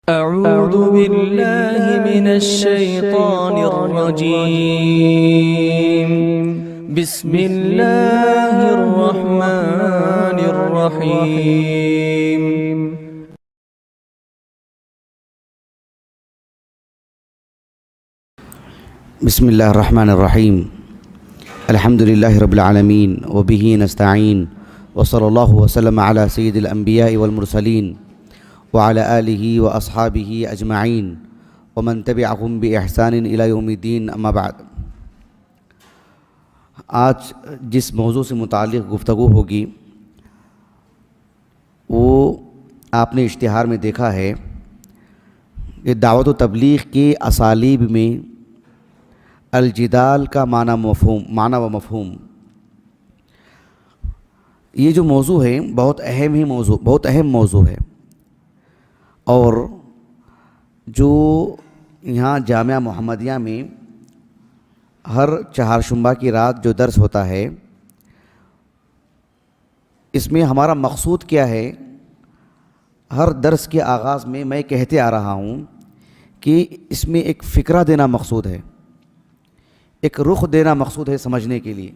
أعوذ بالله من الشيطان الرجيم. بسم الله الرحمن الرحيم. بسم الله الرحمن الرحيم. الحمد لله رب العالمين وبه نستعين وصلى الله وسلم على سيد الأنبياء والمرسلين وعلى آله وأصحابه أجمعين ومن تبعهم بإحسان إلى يوم الدين. أما بعد، آج جس موضوع سے متعلق گفتگو ہوگی وہ آپ نے اشتہار میں دیکھا ہے کہ دعوت و تبلیغ کے اسالیب میں الجدال کا معنی و مفہوم. یہ جو موضوع ہے بہت اہم موضوع ہے، اور جو یہاں جامعہ محمدیہ میں ہر چہارشنبہ کی رات جو درس ہوتا ہے، اس میں ہمارا مقصود کیا ہے؟ ہر درس کے آغاز میں کہتے آ رہا ہوں کہ اس میں ایک فکرہ دینا مقصود ہے، ایک رخ دینا مقصود ہے سمجھنے کے لیے.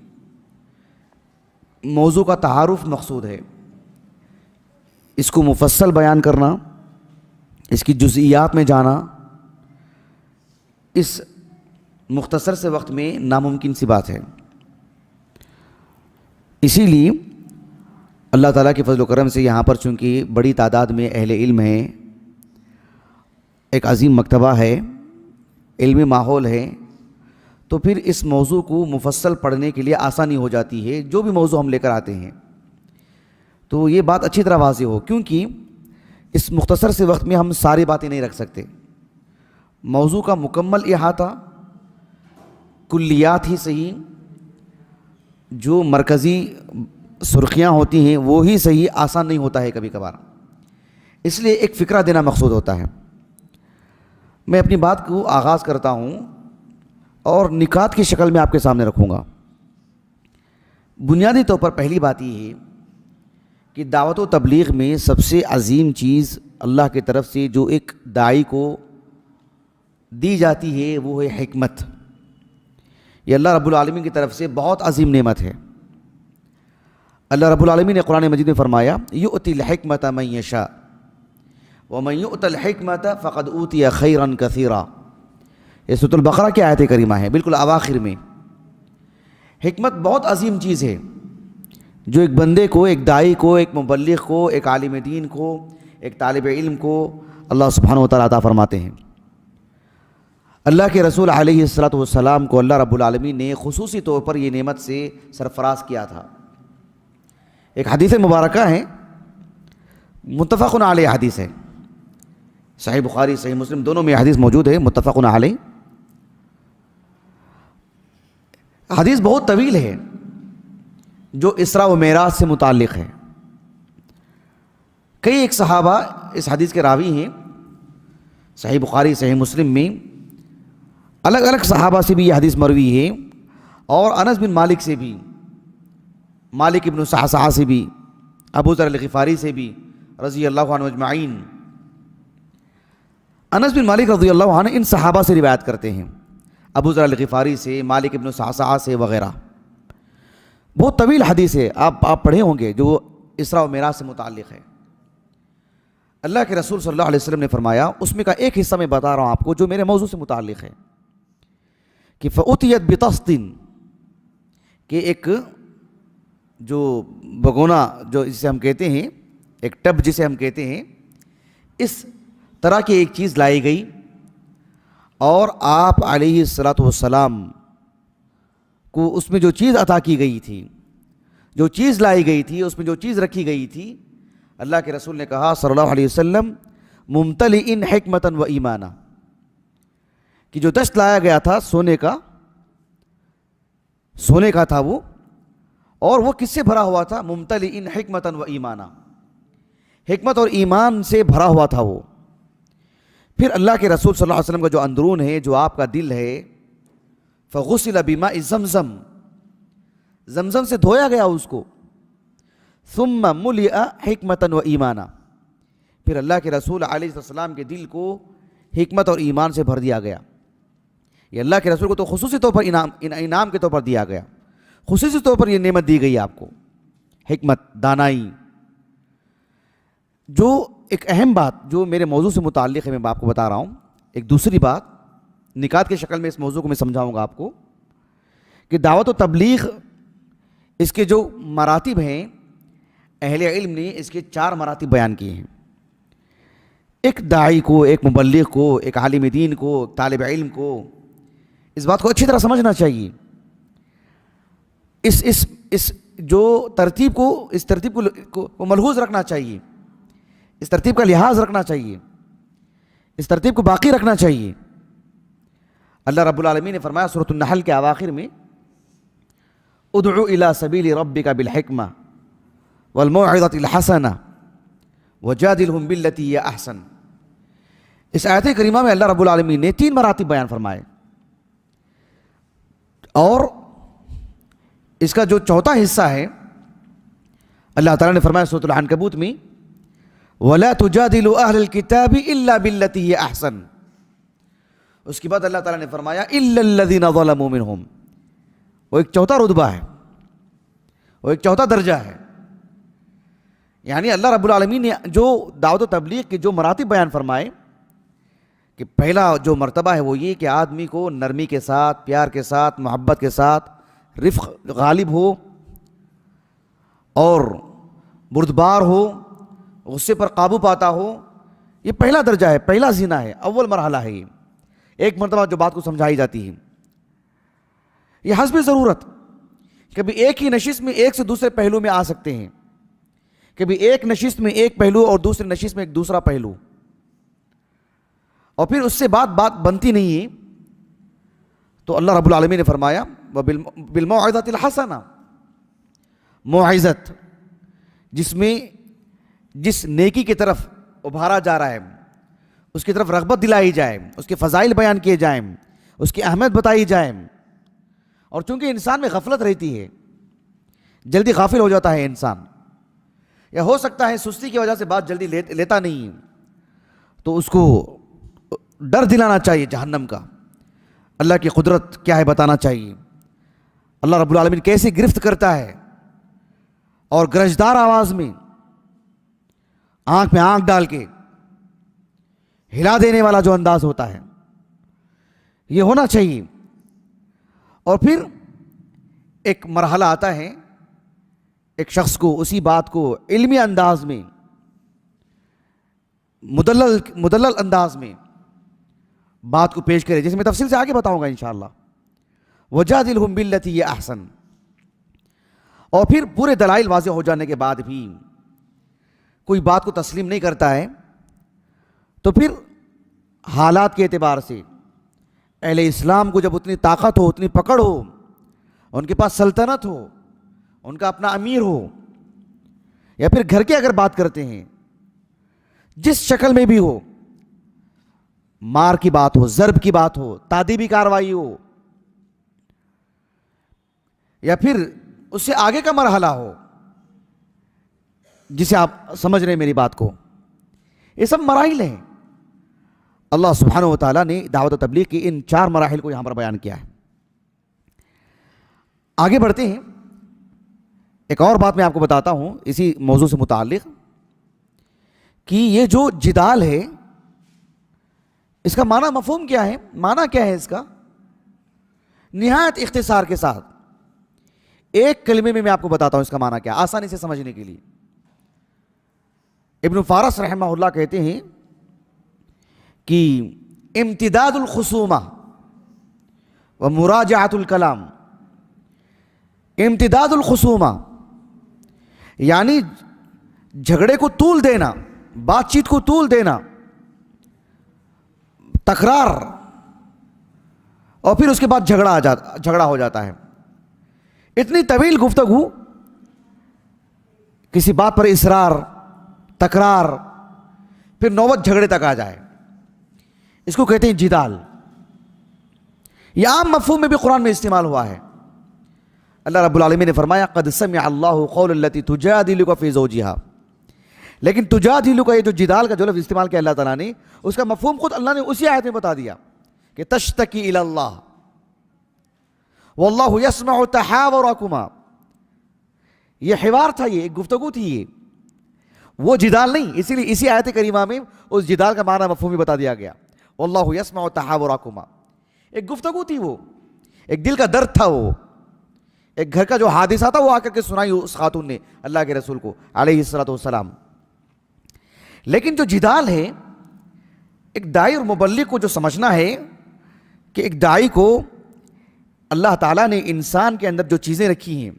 موضوع کا تعارف مقصود ہے، اس کو مفصل بیان کرنا، اس کی جزئیات میں جانا اس مختصر سے وقت میں ناممکن سی بات ہے. اسی لیے اللہ تعالیٰ کے فضل و کرم سے یہاں پر چونکہ بڑی تعداد میں اہل علم ہیں، ایک عظیم مکتبہ ہے، علمی ماحول ہے، تو پھر اس موضوع کو مفصل پڑھنے کے لیے آسانی ہو جاتی ہے. جو بھی موضوع ہم لے کر آتے ہیں تو یہ بات اچھی طرح واضح ہو، کیونکہ اس مختصر سے وقت میں ہم ساری باتیں نہیں رکھ سکتے. موضوع کا مکمل احاطہ، کلیات ہی صحیح، جو مرکزی سرخیاں ہوتی ہیں وہی صحیح آسان نہیں ہوتا ہے کبھی کبھار. اس لیے ایک فکرہ دینا مقصود ہوتا ہے. میں اپنی بات کو آغاز کرتا ہوں اور نکات کی شکل میں آپ کے سامنے رکھوں گا. بنیادی طور پر پہلی بات یہ ہے کہ دعوت و تبلیغ میں سب سے عظیم چیز اللہ کی طرف سے جو ایک داعی کو دی جاتی ہے وہ ہے حکمت. یہ اللہ رب العالمین کی طرف سے بہت عظیم نعمت ہے. اللہ رب العالمین نے قرآن مجید میں فرمایا یؤتی الحکمت من یشاء ومن یؤت الحکمت فقد اوتی خیرا کثیرا. یہ سورۃ البقرہ کی آیت کریمہ ہے، بالکل اواخر میں. حکمت بہت عظیم چیز ہے جو ایک بندے کو، ایک داعی کو، ایک مبلغ کو، ایک عالم دین کو، ایک طالب علم کو اللہ سبحانہ و تعالیٰ عطا فرماتے ہیں. اللہ کے رسول علیہ الصلوۃ والسلام کو اللہ رب العالمین نے خصوصی طور پر یہ نعمت سے سرفراز کیا تھا. ایک حدیث مبارکہ ہے، متفق علیہ حدیث ہے، صحیح بخاری صحیح مسلم دونوں میں حدیث موجود ہے، متفق علیہ. حدیث بہت طویل ہے جو اسراء و معراج سے متعلق ہے. کئی ایک صحابہ اس حدیث کے راوی ہیں. صحیح بخاری صحیح مسلم میں الگ الگ صحابہ سے بھی یہ حدیث مروی ہے، اور انس بن مالک سے بھی، مالک ابن صعصعہ سے بھی، ابو ذر الغفاری سے بھی رضی اللہ عنہ اجمعین. انس بن مالک رضی اللہ عنہ ان صحابہ سے روایت کرتے ہیں، ابو ذر الغفاری سے، مالک ابن صعصعہ سے وغیرہ. بہت طویل حدیث ہے، آپ پڑھے ہوں گے، جو اسراء و معراج سے متعلق ہے. اللہ کے رسول صلی اللہ علیہ وسلم نے فرمایا، اس میں کا ایک حصہ میں بتا رہا ہوں آپ کو جو میرے موضوع سے متعلق ہے، کہ فَأُتِيَتْ بِطَسْطٍ، کہ ایک جو بگونا جو جسے ہم کہتے ہیں، ایک ٹب جسے ہم کہتے ہیں، اس طرح کی ایک چیز لائی گئی، اور آپ علیہ الصلوۃ والسلام کو اس میں جو چیز عطا کی گئی تھی، جو چیز لائی گئی تھی، اس میں جو چیز رکھی گئی تھی، اللہ کے رسول نے کہا صلی اللہ علیہ وسلم ممتلئن حکمتا و ایمانا، کہ جو دشت لایا گیا تھا سونے کا تھا وہ، اور وہ کس سے بھرا ہوا تھا؟ ممتلئن حکمتا و ایمانا، حکمت اور ایمان سے بھرا ہوا تھا وہ. پھر اللہ کے رسول صلی اللہ علیہ وسلم کا جو اندرون ہے، جو آپ کا دل ہے، فغسل بماء زمزم، زمزم سے دھویا گیا اس کو. ثم ملئ حکمتا و ایمانا، پھر اللہ کے رسول علیہ السلام کے دل کو حکمت اور ایمان سے بھر دیا گیا. یہ اللہ کے رسول کو تو خصوصی طور پر انعام کے طور پر دیا گیا, خصوصی طور پر یہ نعمت دی گئی آپ کو, حکمت, دانائی. جو ایک اہم بات جو میرے موضوع سے متعلق ہے میں آپ کو بتا رہا ہوں, ایک دوسری بات نکات کی شکل میں اس موضوع کو میں سمجھاؤں گا آپ کو, کہ دعوت و تبلیغ اس کے جو مراتب ہیں اہل علم نے اس کے 4 مراتب بیان کیے ہیں. ایک داعی کو, ایک مبلغ کو, ایک عالم دین کو, طالب علم کو اس بات کو اچھی طرح سمجھنا چاہیے. اس جو ترتیب کو ملحوظ رکھنا چاہیے, اس ترتیب کا لحاظ رکھنا چاہیے, اس ترتیب کو باقی رکھنا چاہیے. اللہ رب العالمین نے فرمایا سورۃ النحل کے اواخر میں, ادعو الی سبیل ربک بالحکمہ والموعظۃ الحسنہ وجادلہم باللتی ہی احسن. اس آیت کریمہ میں اللہ رب العالمین نے 3 مراتب بیان فرمائے, اور اس کا جو چوتھا حصہ ہے اللہ تعالیٰ نے فرمایا سورۃ العنکبوت میں, وَلَا تُجَادِلُوا أَهْلَ الْكِتَابِ إِلَّا بِالَّتِي هِيَ أَحْسَنُ. اس کے بعد اللہ تعالیٰ نے فرمایا إِلَّا الَّذِينَ ظَلَمُوا مِنْهُمْ. وہ ایک چوتھا رتبہ ہے, وہ ایک چوتھا درجہ ہے. یعنی اللہ رب العالمین نے جو دعوت و تبلیغ کے جو مراتب بیان فرمائے, کہ پہلا جو مرتبہ ہے وہ یہ کہ آدمی کو نرمی کے ساتھ, پیار کے ساتھ, محبت کے ساتھ, رفق غالب ہو اور بردبار ہو, غصے پر قابو پاتا ہو. یہ پہلا درجہ ہے, پہلا زینہ ہے, اول مرحلہ ہے. یہ ایک مرتبہ جو بات کو سمجھائی جاتی ہے, یہ حسب ضرورت. کبھی ایک ہی نشست میں ایک سے دوسرے پہلو میں آ سکتے ہیں, کبھی ایک نشست میں ایک پہلو اور دوسرے نشست میں ایک دوسرا پہلو, اور پھر اس سے بات بنتی نہیں ہے. تو اللہ رب العالمین نے فرمایا بالموعظۃ الحسنہ, موعظت جس میں جس نیکی کی طرف ابھارا جا رہا ہے اس کی طرف رغبت دلائی جائے, اس کے فضائل بیان کیے جائیں, اس کی اہمیت بتائی جائے. اور چونکہ انسان میں غفلت رہتی ہے, جلدی غافل ہو جاتا ہے انسان, یا ہو سکتا ہے سستی کی وجہ سے بات جلدی لیتا نہیں, تو اس کو ڈر دلانا چاہیے جہنم کا, اللہ کی قدرت کیا ہے بتانا چاہیے, اللہ رب العالمین کیسے گرفت کرتا ہے, اور گرجدار آواز میں, آنکھ میں آنکھ ڈال کے ہلا دینے والا جو انداز ہوتا ہے, یہ ہونا چاہیے. اور پھر ایک مرحلہ آتا ہے, ایک شخص کو اسی بات کو علمی انداز میں, مدلل انداز میں بات کو پیش کرے, جیسے میں تفصیل سے آگے بتاؤں گا انشاءاللہ. وَجَادِلْهُمْ بِالَّتِي هِيَ أَحْسَنُ. اور پھر پورے دلائل واضح ہو جانے کے بعد بھی کوئی بات کو تسلیم نہیں کرتا ہے, تو پھر حالات کے اعتبار سے اہل اسلام کو جب اتنی طاقت ہو, اتنی پکڑ ہو, ان کے پاس سلطنت ہو, ان کا اپنا امیر ہو, یا پھر گھر کے اگر بات کرتے ہیں جس شکل میں بھی ہو, مار کی بات ہو, ضرب کی بات ہو, تادیبی کاروائی ہو, یا پھر اس سے آگے کا مرحلہ ہو جسے آپ سمجھ رہے ہیں میری بات کو, یہ سب مراحل ہیں. اللہ سبحانہ و تعالیٰ نے دعوت و تبلیغ کی ان 4 مراحل کو یہاں پر بیان کیا ہے. آگے بڑھتے ہیں. ایک اور بات میں آپ کو بتاتا ہوں اسی موضوع سے متعلق, کہ یہ جو جدال ہے اس کا معنی مفہوم کیا ہے, معنی کیا ہے اس کا, نہایت اختصار کے ساتھ ایک کلمے میں آپ کو بتاتا ہوں اس کا معنی کیا, آسانی سے سمجھنے کے لیے. ابن فارس رحمہ اللہ کہتے ہیں کہ امتداد الخصومہ و مراجعۃ الکلام. امتداد الخصومہ یعنی جھگڑے کو طول دینا, بات چیت کو طول دینا, تکرار, اور پھر اس کے بعد جھگڑا ہو جاتا ہے. اتنی طویل گفتگو, کسی بات پر اصرار, تکرار, پھر نوبت جھگڑے تک آ جائے, اس کو کہتے ہیں جدال. یہ عام مفہوم میں بھی قرآن میں استعمال ہوا ہے. اللہ رب العالمین نے فرمایا قد سمع اللہ قول التی تجادلک فی زوجہا, لیکن تجادلو کا یہ جو جدال کا جو لفظ استعمال کیا اللہ تعالیٰ نے، اس کا مفہوم خود اللہ نے اسی آیت میں بتا دیا کہ تشتکی الی اللہ واللہ یسمع تحاورکما. یہ حوار تھا، یہ ایک گفتگو تھی، یہ وہ جدال نہیں. اسی لیے اسی آیت کریمہ میں اس جدال کا معنی مفہوم بھی بتا دیا گیا. واللہ یسمع تحاورکما، ایک گفتگو تھی، وہ ایک دل کا درد تھا، وہ ایک گھر کا جو حادثہ تھا وہ آ کر کے سنائی اس خاتون نے اللہ کے رسول کو علیہ الصلوۃ والسلام. لیکن جو جدال ہے، ایک داعی اور مبلغ کو جو سمجھنا ہے کہ ایک داعی کو اللہ تعالیٰ نے انسان کے اندر جو چیزیں رکھی ہیں،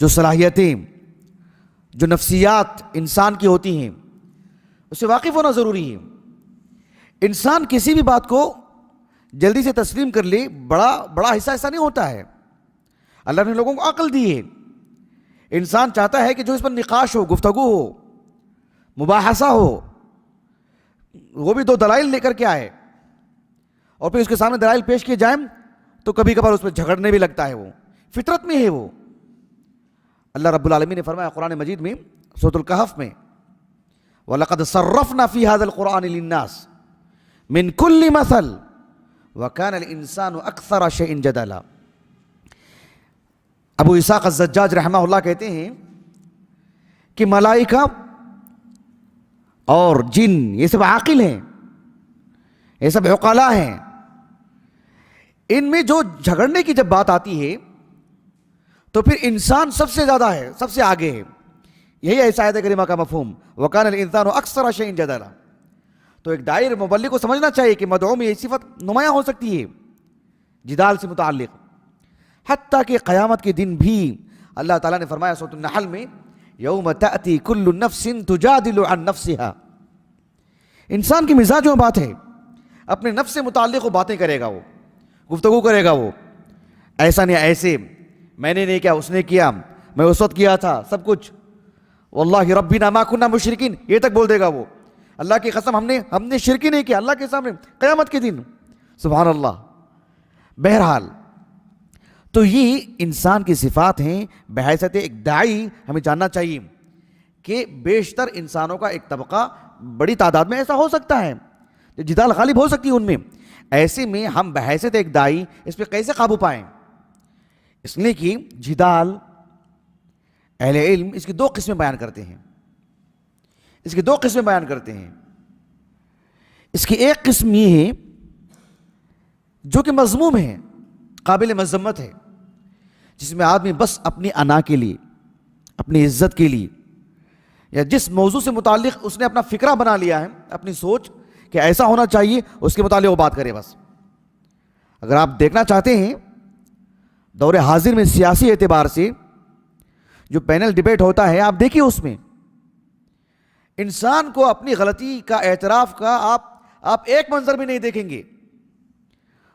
جو صلاحیتیں، جو نفسیات انسان کی ہوتی ہیں، اس سے واقف ہونا ضروری ہے. انسان کسی بھی بات کو جلدی سے تسلیم کر لے، بڑا حصہ ایسا نہیں ہوتا ہے. اللہ نے لوگوں کو عقل دی ہے. انسان چاہتا ہے کہ جو اس پر نقاش ہو، گفتگو ہو، مباحثہ ہو، وہ بھی دو دلائل لے کر کے آئے، اور پھر اس کے سامنے دلائل پیش کیے جائیں تو کبھی کبھار اس پہ جھگڑنے بھی لگتا ہے. وہ فطرت میں ہے. وہ اللہ رب العالمین نے فرمایا قرآن مجید میں سورۃ الکہف میں، وَلَقَدْ صَرَّفْنَا فِي هَذَا الْقُرْآنِ لِلنَّاسِ مِنْ كُلِّ مَثَلٍ وَكَانَ الْإِنسَانُ أَكْثَرَ شَيْءٍ جَدَلًا. ابو اسحاق الزجاج رحمہ اللہ کہتے ہیں کہ ملائکہ اور جن یہ سب عاقل ہیں، یہ سب عقلاء ہیں. ان میں جو جھگڑنے کی جب بات آتی ہے تو پھر انسان سب سے زیادہ ہے، سب سے آگے ہے. یہی ہے اس آیت کریمہ کا مفہوم، وَكَانَ الْإِنسَانُ أَكْثَرَ شَيْءٍ جَدَلًا. تو ایک داعی اور مبلغ کو سمجھنا چاہیے کہ مدعو میں یہ صفت نمایاں ہو سکتی ہے، جدال سے متعلق. حتیٰ کہ قیامت کے دن بھی اللہ تعالیٰ نے فرمایا سورۃ النحل میں، یوم تأتی کل نفس تجادل عن نفسها. انسان کی مزاج میں بات ہے، اپنے نفس سے متعلق وہ باتیں کرے گا، وہ گفتگو کرے گا. وہ ایسا نہیں، ایسے میں نے نہیں کیا، اس نے کیا، میں اس وقت کیا تھا، سب کچھ واللہ ربنا ما کنا مشرکین، یہ تک بول دے گا. وہ اللہ کی قسم ہم نے شرک ہی نہیں کیا اللہ کے سامنے قیامت کے دن. سبحان اللہ. بہرحال تو یہ انسان کی صفات ہیں. بحیثیت ایک داعی ہمیں جاننا چاہیے کہ بیشتر انسانوں کا ایک طبقہ بڑی تعداد میں ایسا ہو سکتا ہے، جدال غالب ہو سکتی ہے ان میں. ایسے میں ہم بحیثیت ایک داعی اس پہ کیسے قابو پائیں؟ اس لیے کہ جدال اہل علم اس کی دو قسمیں بیان کرتے ہیں. اس کی ایک قسم یہ ہے جو کہ مذموم ہے، قابل مذمت ہے، جس میں آدمی بس اپنی انا کے لیے، اپنی عزت کے لیے، یا جس موضوع سے متعلق اس نے اپنا فکرہ بنا لیا ہے، اپنی سوچ کہ ایسا ہونا چاہیے، اس کے متعلق وہ بات کرے بس. اگر آپ دیکھنا چاہتے ہیں دور حاضر میں سیاسی اعتبار سے جو پینل ڈیبیٹ ہوتا ہے، آپ دیکھیے اس میں انسان کو اپنی غلطی کا اعتراف کا آپ ایک منظر بھی نہیں دیکھیں گے.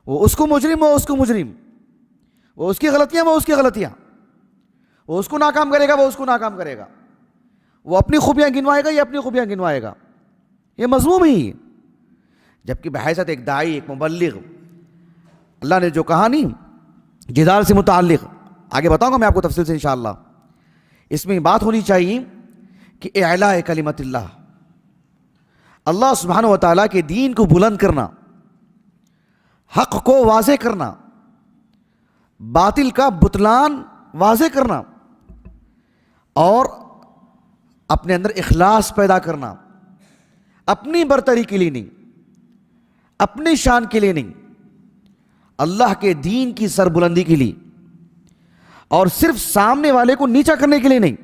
وہ اس کو مجرم، وہ اس کو مجرم، وہ اس کی غلطیاں، وہ اس کی غلطیاں، وہ اس کو ناکام کرے گا، وہ اس کو ناکام کرے گا، وہ اپنی خوبیاں گنوائے گا، یہ اپنی خوبیاں گنوائے گا. یہ مذموم ہی. جبکہ بحیثیت ایک داعی، ایک مبلغ، اللہ نے جو کہا نہیں جدال سے متعلق، آگے بتاؤں گا میں آپ کو تفصیل سے انشاءاللہ، اس میں بات ہونی چاہیے کہ اعلاء کلمت اللہ، اللہ سبحانہ و تعالیٰ کے دین کو بلند کرنا، حق کو واضح کرنا، باطل کا بطلان واضح کرنا، اور اپنے اندر اخلاص پیدا کرنا، اپنی برتری کے لیے نہیں، اپنی شان کے لیے نہیں، اللہ کے دین کی سربلندی کے لیے. اور صرف سامنے والے کو نیچا کرنے کے لیے نہیں،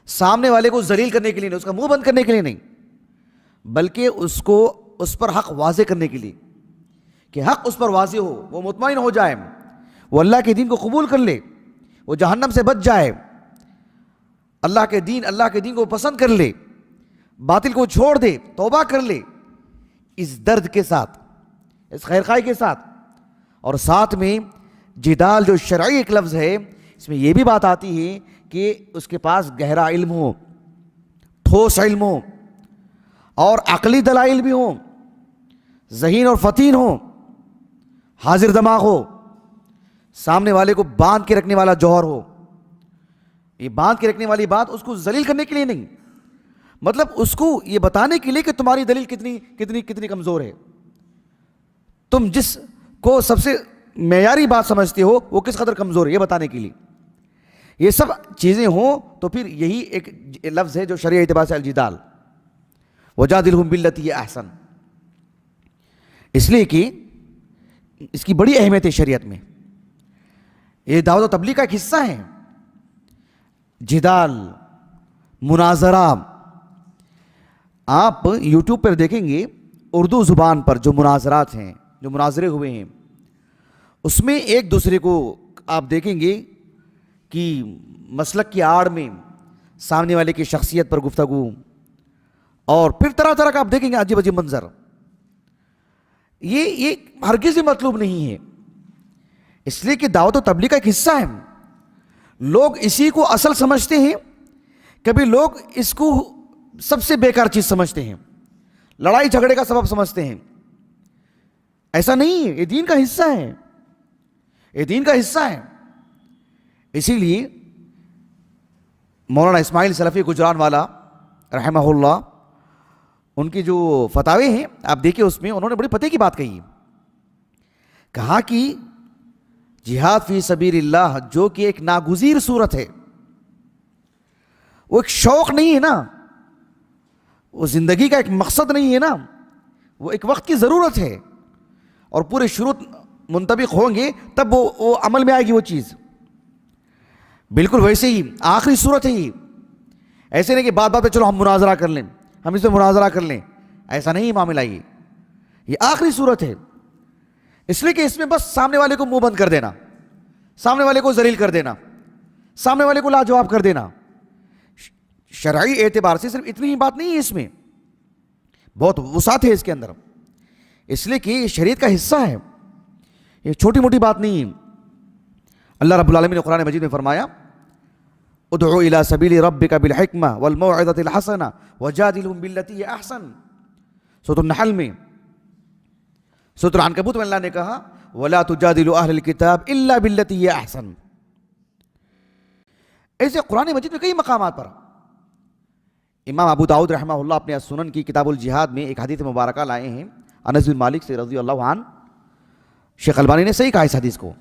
سامنے والے کو ذلیل کرنے کے لیے نہیں، اس کا منہ بند کرنے کے لیے نہیں، بلکہ اس پر حق واضح کرنے کے لیے کہ حق اس پر واضح ہو، وہ مطمئن ہو جائے، وہ اللہ کے دین کو قبول کر لے، وہ جہنم سے بچ جائے، اللہ کے دین کو پسند کر لے، باطل کو چھوڑ دے، توبہ کر لے، اس درد کے ساتھ، اس خیرخواہی کے ساتھ. اور ساتھ میں جدال جو شرعی ایک لفظ ہے، اس میں یہ بھی بات آتی ہے کہ اس کے پاس گہرا علم ہو، ٹھوس علم ہو، اور عقلی دلائل بھی ہوں، ذہین اور فطین ہوں، حاضر دماغ ہو، سامنے والے کو باندھ کے رکھنے والا جوہر ہو. یہ باندھ کے رکھنے والی بات اس کو ذلیل کرنے کے لیے نہیں، مطلب اس کو یہ بتانے کے لیے کہ تمہاری دلیل کتنی کتنی کتنی کمزور ہے، تم جس کو سب سے معیاری بات سمجھتے ہو وہ کس قدر کمزور ہے، یہ بتانے کے لیے یہ سب چیزیں ہوں تو پھر یہی ایک لفظ ہے جو شرعی اعتبار سے الجدال، وجادلہم باللتی ہی احسن، اس لیے کہ اس کی بڑی اہمیت ہے شریعت میں. یہ دعوت و تبلیغ کا ایک حصہ ہے. جدال، مناظرہ، آپ یوٹیوب پر دیکھیں گے اردو زبان پر جو مناظرات ہیں، جو مناظرے ہوئے ہیں، اس میں ایک دوسرے کو آپ دیکھیں گے کہ مسلک کی آڑ میں سامنے والے کی شخصیت پر گفتگو، اور پھر طرح طرح کا آپ دیکھیں گے عجیب عجیب منظر. یہ ہرگز بھی مطلوب نہیں ہے، اس لیے کہ دعوت و تبلیغ کا ایک حصہ ہے. لوگ اسی کو اصل سمجھتے ہیں، کبھی لوگ اس کو سب سے بیکار چیز سمجھتے ہیں، لڑائی جھگڑے کا سبب سمجھتے ہیں. ایسا نہیں ہے، یہ دین کا حصہ ہے، یہ دین کا حصہ ہے. اسی لیے مولانا اسماعیل سلفی گجران والا رحمہ اللہ، ان کی جو فتاوے ہیں آپ دیکھیں، اس میں انہوں نے بڑی پتے کی بات کہی. کہا کہ جہاد فی سبیل اللہ جو کہ ایک ناگزیر صورت ہے، وہ ایک شوق نہیں ہے نا، وہ زندگی کا ایک مقصد نہیں ہے نا، وہ ایک وقت کی ضرورت ہے، اور پورے شروط منطبق ہوں گے تب وہ عمل میں آئے گی وہ چیز. بالکل ویسے ہی آخری صورت ہے یہ. ایسے نہیں کہ بات بات پہ چلو ہم مناظرہ کر لیں، ہم اس میں مناظرہ کر لیں، ایسا نہیں معاملہ. یہ آخری صورت ہے، اس لیے کہ اس میں بس سامنے والے کو منہ بند کر دینا، سامنے والے کو ذلیل کر دینا، سامنے والے کو لاجواب کر دینا. شرعی اعتبار سے صرف اتنی ہی بات نہیں ہے، اس میں بہت وسعت ہے اس کے اندر، اس لیے کہ یہ شریعت کا حصہ ہے، یہ چھوٹی موٹی بات نہیں ہے. اللہ رب العالمین نے قرآن مجید میں فرمایا ادعو الی سبیل ربک بالحکمہ والموعظۃ الحسنہ وجادلہم باللتی ہی احسن. سورۃ النحل میں. سورۃ العنکبوت میں اللہ نے کہا ولا تجادلوا اہل الکتاب الا باللتی ہی احسن. ایسے قرآن مجید میں کئی مقامات پر امام ابو داؤد رحمہ اللہ اپنے سنن کی کتاب الجہاد میں ایک حدیث مبارکہ لائے ہیں انس بن مالک سے رضی اللہ عنہ. شیخ البانی نے صحیح کہا اس حدیث کو.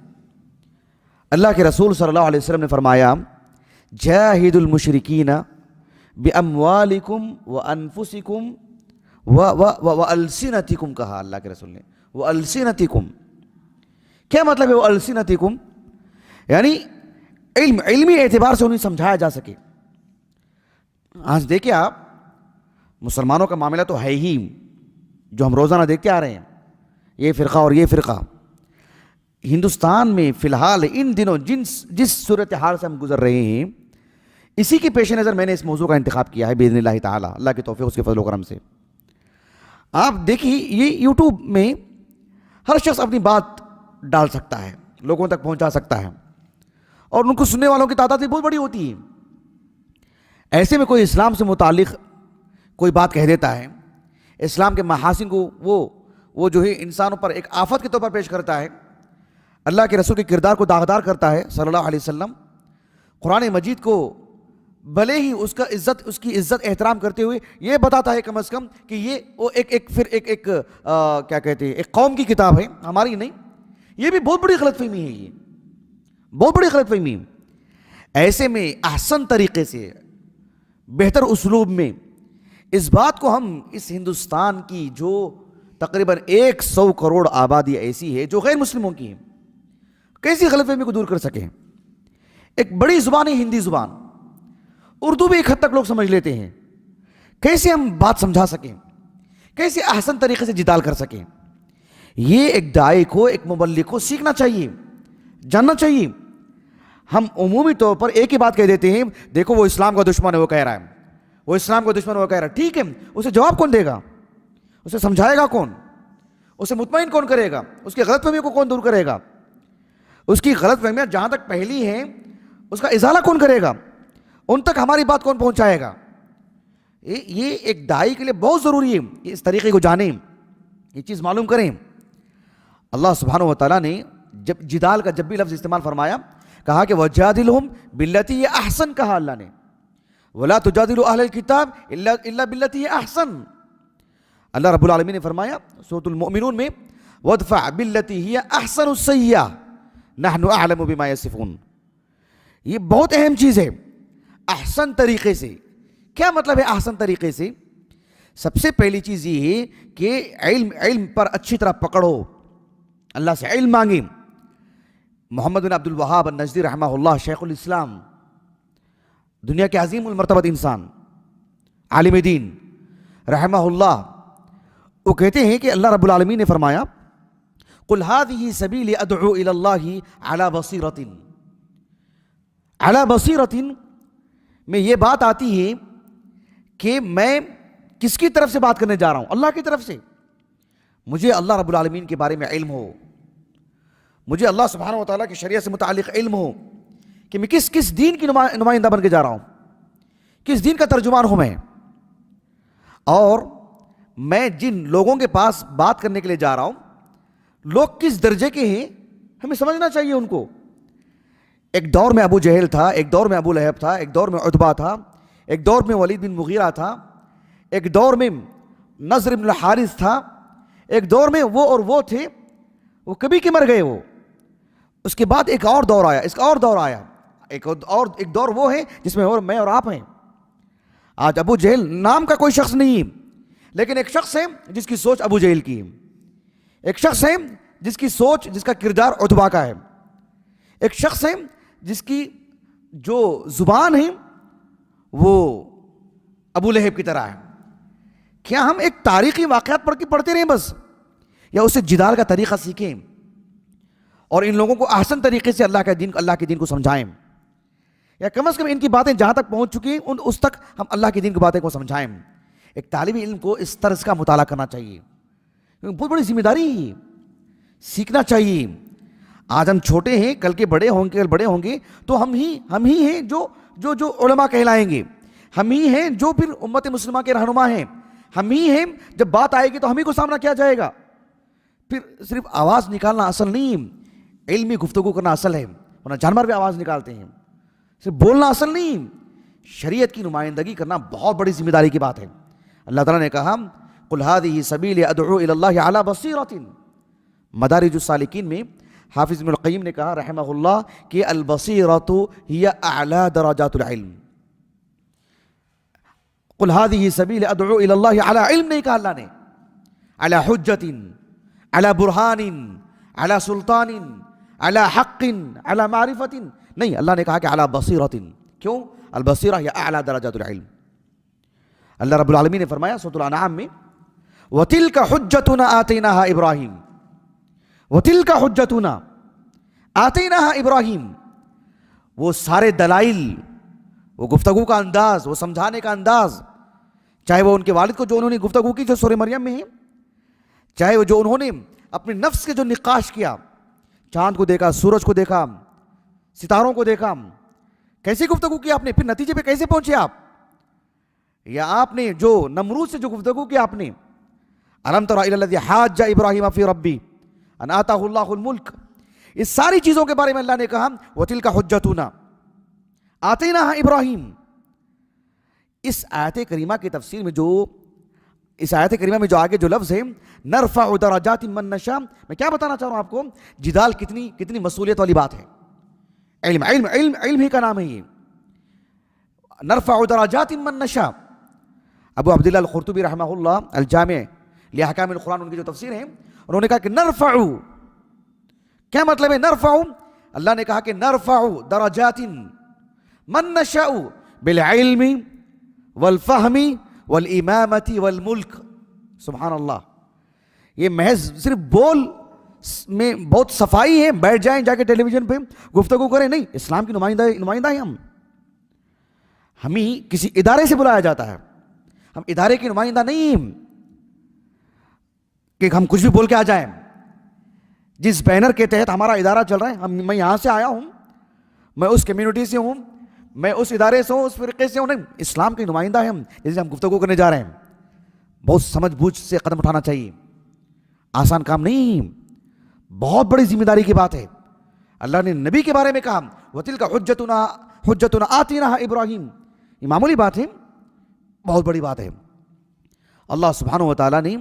اللہ کے رسول صلی اللہ علیہ وسلم نے فرمایا جاہد المشرکین باموالکم وانفسکم والسنتکم. کہا اللہ کے رسول نے والسنتکم. کیا مطلب ہے والسنتکم؟ یعنی علمی اعتبار سے انہیں سمجھایا جا سکے. آج دیکھیں آپ مسلمانوں کا معاملہ تو ہے ہی جو ہم روزانہ دیکھتے آ رہے ہیں، یہ فرقہ اور یہ فرقہ. ہندوستان میں فی الحال ان دنوں جس صورتحال سے ہم گزر رہے ہیں، اسی کے پیش نظر میں نے اس موضوع کا انتخاب کیا ہے باذن اللہ تعالی، اللہ کے توفیق اس کے فضل و کرم سے. آپ دیکھیے یہ یوٹیوب میں ہر شخص اپنی بات ڈال سکتا ہے، لوگوں تک پہنچا سکتا ہے، اور ان کو سننے والوں کی تعداد بھی بہت بڑی ہوتی ہے. ایسے میں کوئی اسلام سے متعلق کوئی بات کہہ دیتا ہے، اسلام کے محاسن کو وہ جو ہے انسانوں پر ایک آفت کے طور پر پیش کرتا ہے، اللہ کے رسول کے کردار کو داغدار کرتا ہے صلی اللہ علیہ وسلم. قرآن مجید کو بھلے ہی اس کی عزت احترام کرتے ہوئے یہ بتاتا ہے کم از کم کہ یہ وہ ایک کیا کہتے ہیں ایک قوم کی کتاب ہے، ہماری نہیں. یہ بھی بہت بڑی غلط فہمی ہے، یہ بہت بڑی غلط فہمی. ایسے میں احسن طریقے سے بہتر اسلوب میں اس بات کو ہم اس ہندوستان کی جو تقریباً 100 کروڑ آبادی ایسی ہے جو غیر مسلموں کی ہے، کیسی غلط فہمی کو دور کر سکیں. ایک بڑی زبان ہے ہندی زبان، اردو بھی ایک حد تک لوگ سمجھ لیتے ہیں، کیسے ہم بات سمجھا سکیں، کیسے احسن طریقے سے جدال کر سکیں. یہ ایک داعی کو، ایک مبلغ کو سیکھنا چاہیے، جاننا چاہیے. ہم عمومی طور پر ایک ہی بات کہہ دیتے ہیں، دیکھو وہ اسلام کا دشمن ہے، وہ کہہ رہا ہے، وہ اسلام کا دشمن ہے، وہ کہہ رہا ہے. ٹھیک ہے، اسے جواب کون دے گا؟ اسے سمجھائے گا کون؟ اسے مطمئن کون کرے گا؟ اس کی غلط فہمی کو کون دور کرے گا؟ اس کی غلط فہمیاں جہاں تک پہلی ہیں اس کا ازالہ کون کرے گا؟ ان تک ہماری بات کون پہنچائے گا؟ یہ ایک داعی کے لیے بہت ضروری ہے، اس طریقے کو جانیں، یہ چیز معلوم کریں. اللہ سبحانہ و تعالیٰ نے جب جدال کا جب بھی لفظ استعمال فرمایا، کہا کہ وجادلہم باللتی ہی احسن. کہا اللہ نے ولا تجادلوا اہل الکتاب الا بالتی ہی احسن. اللہ رب العالمین نے فرمایا سورۃ المؤمنون میں وادفع بالتی ہی احسن السیئہ نحن اعلم بما یصفون. یہ بہت اہم چیز ہے. احسن طریقے سے کیا مطلب ہے؟ احسن طریقے سے سب سے پہلی چیز یہ ہے کہ علم پر اچھی طرح پکڑو، اللہ سے علم مانگیں. محمد بن عبد الوہاب النجدی رحمہ اللہ، شیخ الاسلام، دنیا کے عظیم المرتبت انسان، عالم دین رحمہ اللہ، وہ کہتے ہیں کہ اللہ رب العالمین نے فرمایا قل هذه سبیلی ادعو الی اللہ علی بصیرۃ. علی بصیرۃ میں یہ بات آتی ہے کہ میں کس کی طرف سے بات کرنے جا رہا ہوں؟ اللہ کی طرف سے. مجھے اللہ رب العالمین کے بارے میں علم ہو، مجھے اللہ سبحانہ و تعالیٰ کی شریعت سے متعلق علم ہو کہ میں کس دین کی نمائندہ بن کے جا رہا ہوں، کس دین کا ترجمان ہوں میں، اور میں جن لوگوں کے پاس بات کرنے کے لیے جا رہا ہوں لوگ کس درجے کے ہیں ہمیں سمجھنا چاہیے ان کو. ایک دور میں ابو جہل تھا، ایک دور میں ابو لہب تھا، ایک دور میں عتبہ تھا، ایک دور میں ولید بن مغیرہ تھا، ایک دور میں نضر بن الحارث تھا، ایک دور میں وہ اور وہ تھے، وہ کبھی کے مر گئے وہ. اس کے بعد ایک اور دور آیا، اس کا اور دور آیا، ایک دور وہ ہے جس میں میں اور آپ ہیں. آج ابو جہل نام کا کوئی شخص نہیں، لیکن ایک شخص ہے جس کی سوچ ابو جہل کی ہے، ایک شخص ہے جس کی سوچ، جس کا کردار عتبہ کا ہے، ایک شخص ہے جس کی جو زبان ہے وہ ابو لہب کی طرح ہے. کیا ہم ایک تاریخی واقعات پڑھتے رہیں بس، یا اسے جدال کا طریقہ سیکھیں اور ان لوگوں کو احسن طریقے سے اللہ کے دین کو سمجھائیں، یا کم از کم ان کی باتیں جہاں تک پہنچ چکی ہیں اس تک ہم اللہ کے دین کی باتیں کو سمجھائیں. ایک طالب علم کو اس طرز کا مطالعہ کرنا چاہیے، بہت بڑی ذمہ داری ہے، سیکھنا چاہیے. آج ہم چھوٹے ہیں، کل کے بڑے ہوں گے تو ہم ہی ہیں جو علماء کہلائیں گے، ہم ہی ہیں جو پھر امت مسلمہ کے رہنما ہیں، ہم ہی ہیں جب بات آئے گی تو ہم ہی کو سامنا کیا جائے گا. پھر صرف آواز نکالنا اصل نہیں، علمی گفتگو کرنا اصل ہے، ورنہ جانور بھی آواز نکالتے ہیں. صرف بولنا اصل نہیں، شریعت کی نمائندگی کرنا بہت بڑی ذمہ داری کی بات ہے. اللہ تعالیٰ نے کہا قل هذه سبیلی ادعو الی اللہ علی بصیرۃ. مدارج السالکین میں حافظ ابن القیم نے کہا رحمہ اللہ کہ البصیرۃ ہی اعلی درجات العلم. قل هذه سبیلی ادعو الی اللہ علی علم نہیں کہا اللہ نے، علی حجت، علی برہان، علی سلطان، علی حق، علی معرفت نہیں، اللہ نے کہا کہ علی بصیرۃ. کیوں؟ البصیرہ ہی اعلی درجات العلم. اللہ رب العالمین نے فرمایا سورۃ الانعام میں وَتِلْكَ حُجَّتُنَا آتَيْنَاهَا إِبْرَاهِيمَ. وَتِلْكَ حُجَّتُنَا آتَيْنَاهَا إِبْرَاهِيمَ. وہ سارے دلائل، وہ گفتگو کا انداز، وہ سمجھانے کا انداز، چاہے وہ ان کے والد کو جو انہوں نے گفتگو کی جو سورہ مریم میں ہے، چاہے وہ جو انہوں نے اپنے نفس کے جو نقاش کیا، چاند کو دیکھا، سورج کو دیکھا، ستاروں کو دیکھا، کیسے گفتگو کی آپ نے، پھر نتیجے پہ کیسے پہنچے آپ، یا آپ نے جو نمرود سے جو گفتگو کی آپ نے الم تر الی الذی حاج ابراہیم فی ربی ان آتاہ اللہ الملک، اس ساری چیزوں کے بارے میں اللہ نے کہا وتلک حجتنا آتیناہا ابراہیم. اس آیت کریمہ کی تفسیر میں اس آیت کریمہ میں جو آگے جو لفظ ہے نرفع درجات من نشاء، میں کیا بتانا چاہ رہا ہوں آپ کو، جدال کتنی مسئولیت والی بات ہے. علم ہی کا نام ہے یہ، نرفع درجات من نشاء. ابو عبداللہ القرطبی رحمہ اللہ الجامع لأحکام القرآن، ان کی جو تفسیر ہے، انہوں نے کہا کہ نرفع، کیا مطلب ہے نرفع؟ اللہ نے کہا کہ نرفع درجات من نشاء بالعلم والفہم والامامت والملک. سبحان اللہ. یہ محض صرف بول میں بہت صفائی ہے، بیٹھ جائیں جا کے ٹیلی ویژن پہ گفتگو کریں، نہیں، اسلام کی نمائندہ ہیں ہم. ہمیں کسی ادارے سے بلایا جاتا ہے، ہم ادارے کی نمائندہ نہیں کہ ہم کچھ بھی بول کے آ جائیں. جس بینر کے تحت ہمارا ادارہ چل رہا ہے، میں یہاں سے آیا ہوں، میں اس کمیونٹی سے ہوں، میں اس ادارے سے ہوں، اس فرقے سے ہوں، نہیں، اسلام کی نمائندہ ہیں ہم. جیسے ہم گفتگو کرنے جا رہے ہیں، بہت سمجھ بوجھ سے قدم اٹھانا چاہیے، آسان کام نہیں، بہت بڑی ذمہ داری کی بات ہے. اللہ نے نبی کے بارے میں کہا وَتِلْكَ حُجَّتُنَا آتِينَاهَا إِبْرَاهِيمَ، یہ معمولی بات ہے، بہت بڑی بات ہے۔ اللہ سبحانہ و تعالیٰ نے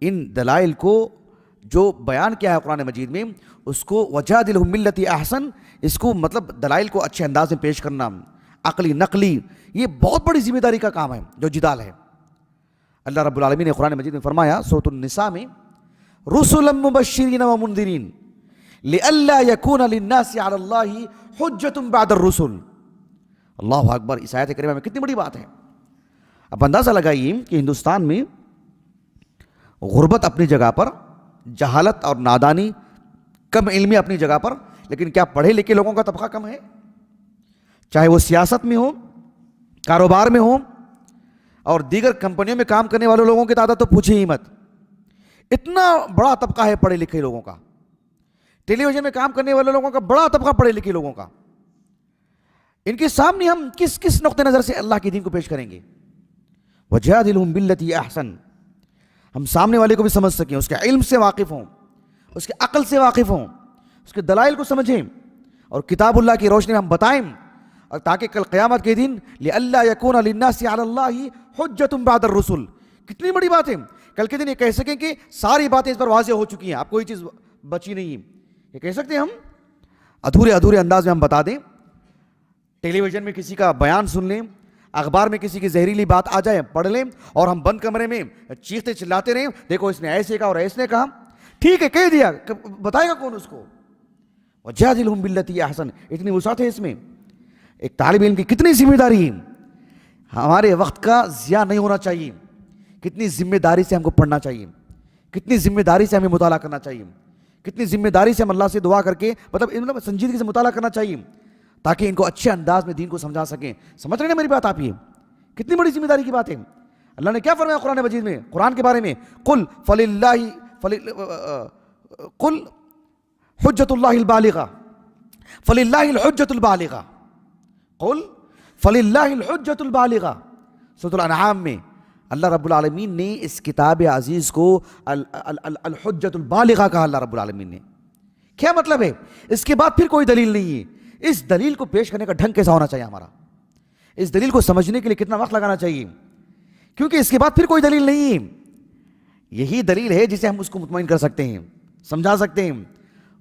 ان دلائل کو جو بیان کیا ہے قرآن مجید میں، اس کو وجادلہم باللتی احسن، اس کو مطلب دلائل کو اچھے انداز میں پیش کرنا، عقلی نقلی، یہ بہت بڑی ذمہ داری کا کام ہے جو جدال ہے۔ اللہ رب العالمین نے قرآن مجید میں فرمایا سورۃ النساء میں، رسلا مبشرین ومنذرین لئلا یکون للناس علی اللہ حجۃ بعد الرسل۔ اللہ اکبر، اس آیت کریمہ میں کتنی بڑی بات ہے۔ اب اندازہ لگائیے کہ ہندوستان میں غربت اپنی جگہ پر، جہالت اور نادانی، کم علمی اپنی جگہ پر، لیکن کیا پڑھے لکھے لوگوں کا طبقہ کم ہے؟ چاہے وہ سیاست میں ہو، کاروبار میں ہو، اور دیگر کمپنیوں میں کام کرنے والے لوگوں کی تعداد تو پوچھے ہی مت۔ اتنا بڑا طبقہ ہے پڑھے لکھے لوگوں کا، ٹیلی ویژن میں کام کرنے والے لوگوں کا بڑا طبقہ پڑھے لکھے لوگوں کا۔ ان کے سامنے ہم کس نقطہ نظر سے اللہ کے دین کو پیش کریں گے؟ وجادلہم باللتی احسن، ہم سامنے والے کو بھی سمجھ سکیں، اس کے علم سے واقف ہوں، اس کے عقل سے واقف ہوں، اس کے دلائل کو سمجھیں، اور کتاب اللہ کی روشنی میں ہم بتائیں، اور تاکہ کل قیامت کے دن لئلا یکون للناس علی اللہ حجۃ بعد الرسل، کتنی بڑی بات ہے۔ کل کے دن یہ کہہ سکیں کہ ساری باتیں اس پر واضح ہو چکی ہیں، اب کوئی چیز بچی نہیں ہے، یہ کہہ سکتے ہیں ہم؟ ادھورے انداز میں ہم بتا دیں، ٹیلی ویژن میں کسی کا بیان سن لیں، اخبار میں کسی کی زہریلی بات آ جائے پڑھ لیں، اور ہم بند کمرے میں چیختے چلاتے رہیں، دیکھو اس نے ایسے کہا اور ایسے نے کہا، ٹھیک ہے کہہ دیا، بتائے گا کون اس کو؟ وجادلہم باللتی احسن، اتنی وسعت ہے اس میں۔ ایک طالب علم کی کتنی ذمہ داری ہے، ہمارے وقت کا ضیاع نہیں ہونا چاہیے، کتنی ذمہ داری سے ہم کو پڑھنا چاہیے، کتنی ذمہ داری سے ہمیں مطالعہ کرنا چاہیے، کتنی ذمہ داری سے ہم اللہ سے دعا کر کے مطلب سنجیدگی سے مطالعہ کرنا چاہیے، تاکہ ان کو اچھے انداز میں دین کو سمجھا سکیں۔ سمجھ رہے ہیں میری بات آپ؟ یہ کتنی بڑی ذمہ داری کی بات ہے۔ اللہ نے کیا فرمایا قرآن مجید میں قرآن کے بارے میں؟ قل حجت اللہ البالغہ، فللہ الحجت البالغہ، قل فللہ الحجت البالغہ۔ سورۃ الانعام میں اللہ رب العالمین نے اس کتاب عزیز کو الحجت البالغہ کہا۔ اللہ رب العالمین نے کیا مطلب ہے؟ اس کے بعد پھر کوئی دلیل نہیں ہے۔ اس دلیل کو پیش کرنے کا ڈھنگ کیسا ہونا چاہیے ہمارا؟ اس دلیل کو سمجھنے کے لیے کتنا وقت لگانا چاہیے؟ کیونکہ اس کے بعد پھر کوئی دلیل نہیں ہے۔ یہی دلیل ہے جسے ہم اس کو مطمئن کر سکتے ہیں، سمجھا سکتے ہیں،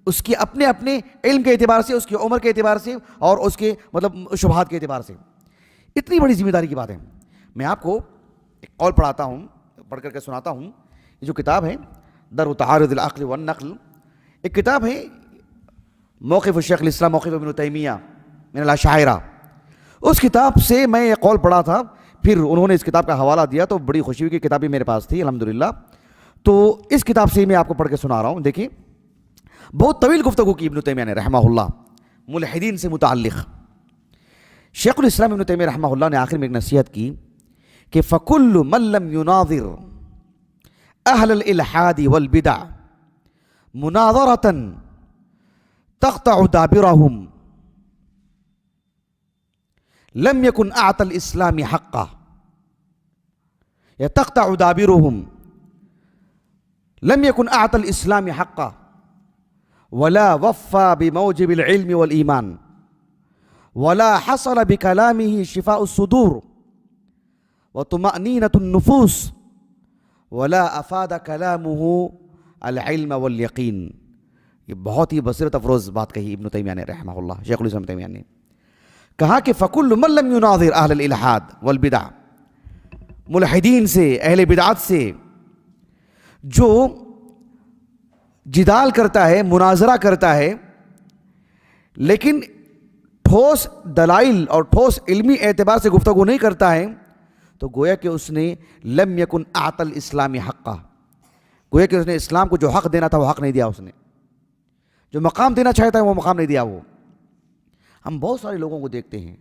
اس کی اپنے علم کے اعتبار سے، اس کی عمر کے اعتبار سے، اور اس کے مطلب شبہات کے اعتبار سے۔ اتنی بڑی ذمہ داری کی بات ہے۔ میں آپ کو ایک قول پڑھاتا ہوں، پڑھ کر کے سناتا ہوں۔ یہ جو کتاب ہے درء تعارض العقل والنقل، ایک کتاب ہے موقف الشیخ الاسلام موقف ابن تیمیہ من الاشاعرہ۔ اس کتاب سے میں یہ قول پڑھا تھا، پھر انہوں نے اس کتاب کا حوالہ دیا تو بڑی خوشی ہوئی کہ کتاب بھی میرے پاس تھی الحمدللہ۔ تو اس کتاب سے میں آپ کو پڑھ کے سنا رہا ہوں۔ دیکھیں، بہت طویل گفتگو کی ابن تیمیہ نے رحمہ اللہ ملحدین سے متعلق۔ شیخ الاسلام ابن تیمیہ رحمہ اللہ نے آخر میں ایک نصیحت کی کہ فَكُلُّ مَن لَّمْ يُنَاظِرْ أَهْلَ الْإِلْحَادِ وَالْبِدْعِ مُنَاظَرَةً تَقْطَعُ دَابِرَهُمْ لَمْ يَكُنْ أَعْطَى الْإِسْلَامِ حَقًّا، یا تَقْطَعُ دَابِرُهُمْ لَمْ يَكُنْ أَعْطَى الْإِسْلَامِ حَقًّا وَلَا وَفَّى بِمَوْجِبِ الْعِلْمِ وَالْإِيمَانِ وَلَا حَصَلَ بِكَلَامِهِ شِفَاءُ الصُّدُورِ وَطُمَأْنِينَةُ النُّفُوسِ وَلَا أَفَادَ كَلَامُهُ الْعِلْمَ وَالْيَقِينَ۔ یہ بہت ہی بصیرت افروز بات کہی ابن تیمیہ نے رحمہ اللہ، شیخ الاسلام تیمیہ نے کہا کہ فَكُلُّ مَن لَّمْ يُنَاظِرْ أَهْلَ الْإِلْحَادِ وَالْبِدْعِ، ملحدین سے، اہل بدعات سے جو جدال کرتا ہے، مناظرہ کرتا ہے، لیکن ٹھوس دلائل اور ٹھوس علمی اعتبار سے گفتگو نہیں کرتا ہے، تو گویا کہ اس نے لم یکن اعطى الاسلام حقا، گویا کہ اس نے اسلام کو جو حق دینا تھا وہ حق نہیں دیا، اس نے جو مقام دینا چاہتا ہے وہ مقام نہیں دیا۔ وہ ہم بہت سارے لوگوں کو دیکھتے ہیں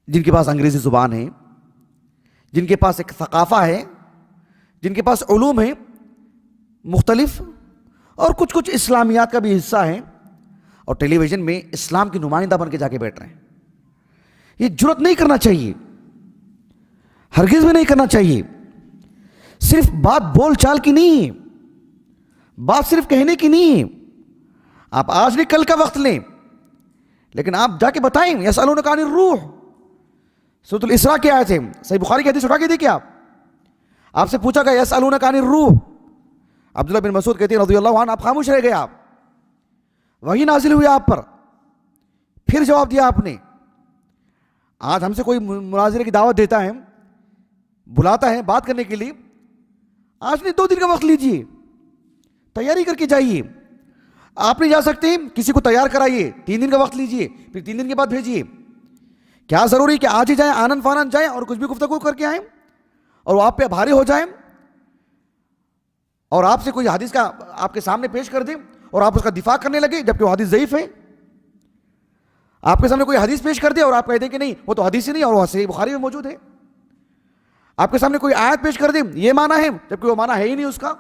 جن کے پاس انگریزی زبان ہے، جن کے پاس ایک ثقافہ ہے، جن کے پاس علوم ہیں مختلف، اور کچھ اسلامیات کا بھی حصہ ہیں، اور ٹیلی ویژن میں اسلام کی نمائندہ بن کے جا کے بیٹھ رہے ہیں۔ یہ جرات نہیں کرنا چاہیے، ہرگز بھی نہیں کرنا چاہیے۔ صرف بات بول چال کی نہیں، بات صرف کہنے کی نہیں، آپ آج نہیں کل کا وقت لیں، لیکن آپ جا کے بتائیں یسألونک عن الروح، سورۃ الاسراء کی آیت ہے، صحیح بخاری کی حدیث اٹھا کے دیکھیے آپ سے پوچھا گیا یسألونک عن الروح، عبداللہ بن مسعود کہتے ہیں رضی اللہ عنہ، آپ خاموش رہ گئے، آپ وہی نازل ہوئی آپ پر، پھر جواب دیا آپ نے۔ آج ہم سے کوئی مناظرے کی دعوت دیتا ہے، بلاتا ہے بات کرنے کے لیے، آج نہیں 2 دن کا وقت لیجئے، تیاری کر کے جائیے۔ آپ نہیں جا سکتے، کسی کو تیار کرائیے، 3 دن کا وقت لیجئے، پھر 3 دن کے بعد بھیجیے۔ کیا ضروری کہ آج ہی جائیں، آنن فانن جائیں اور کچھ بھی گفتگو کر کے آئیں اور وہ آپ پہ بھاری ہو جائیں اور آپ سے کوئی حدیث کا آپ کے سامنے پیش کر دیں اور آپ اس کا دفاع کرنے لگے جبکہ وہ حدیث ضعیف ہے؟ آپ کے سامنے کوئی حدیث پیش کر دے اور آپ کہہ دیں کہ نہیں وہ تو حدیث ہی نہیں اور وہ صحیح بخاری میں موجود ہے۔ آپ کے سامنے کوئی آیت پیش کر دے یہ معنی ہے جبکہ وہ معنی ہے ہی نہیں، اس کا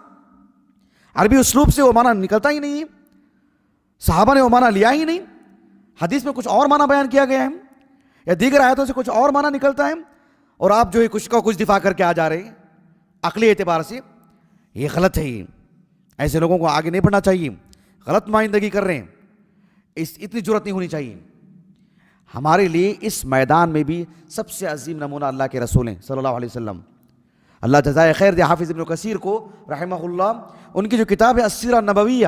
عربی اسلوب سے وہ معنی نکلتا ہی نہیں ہے، صحابہ نے وہ معنی لیا ہی نہیں، حدیث میں کچھ اور معنی بیان کیا گیا ہے یا دیگر آیتوں سے کچھ اور معنی نکلتا ہے، اور آپ جو ہے کچھ کا کچھ دفاع کر کے آ جا رہے ہیں عقلی اعتبار سے۔ یہ غلط ہے، یہ ایسے لوگوں کو آگے نہیں بڑھنا چاہیے، غلط نمائندگی کر رہے ہیں، اتنی جرأت نہیں ہونی چاہیے۔ ہمارے لیے اس میدان میں بھی سب سے عظیم نمونہ اللہ کے رسول ہیں صلی اللہ علیہ وسلم۔ اللہ جزائے خیر دے حافظ ابن کثیر کو رحمہ اللہ، ان کی جو کتاب ہے السیرہ النبویہ،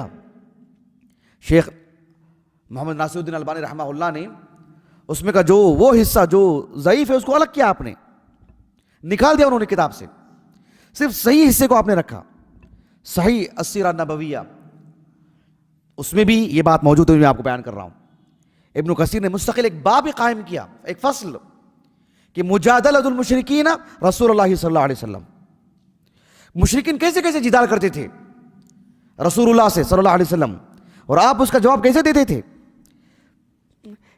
شیخ محمد ناصر الدین البانی رحمہ اللہ نے اس میں کا جو وہ حصہ جو ضعیف ہے اس کو الگ کیا، آپ نے نکال دیا انہوں نے کتاب سے، صرف صحیح حصے کو آپ نے رکھا، صحیح السیرہ النبویہ، اس میں بھی یہ بات موجود ہے، میں آپ کو بیان کر رہا ہوں۔ ابن کثیر نے مستقل ایک باب قائم کیا، ایک فصل، کہ مجادلۃ المشرکین رسول اللہ صلی اللہ علیہ وسلم، مشرکین کیسے کیسے جدال کرتے تھے رسول اللہ سے صلی اللہ علیہ وسلم، اور آپ اس کا جواب کیسے دیتے تھے۔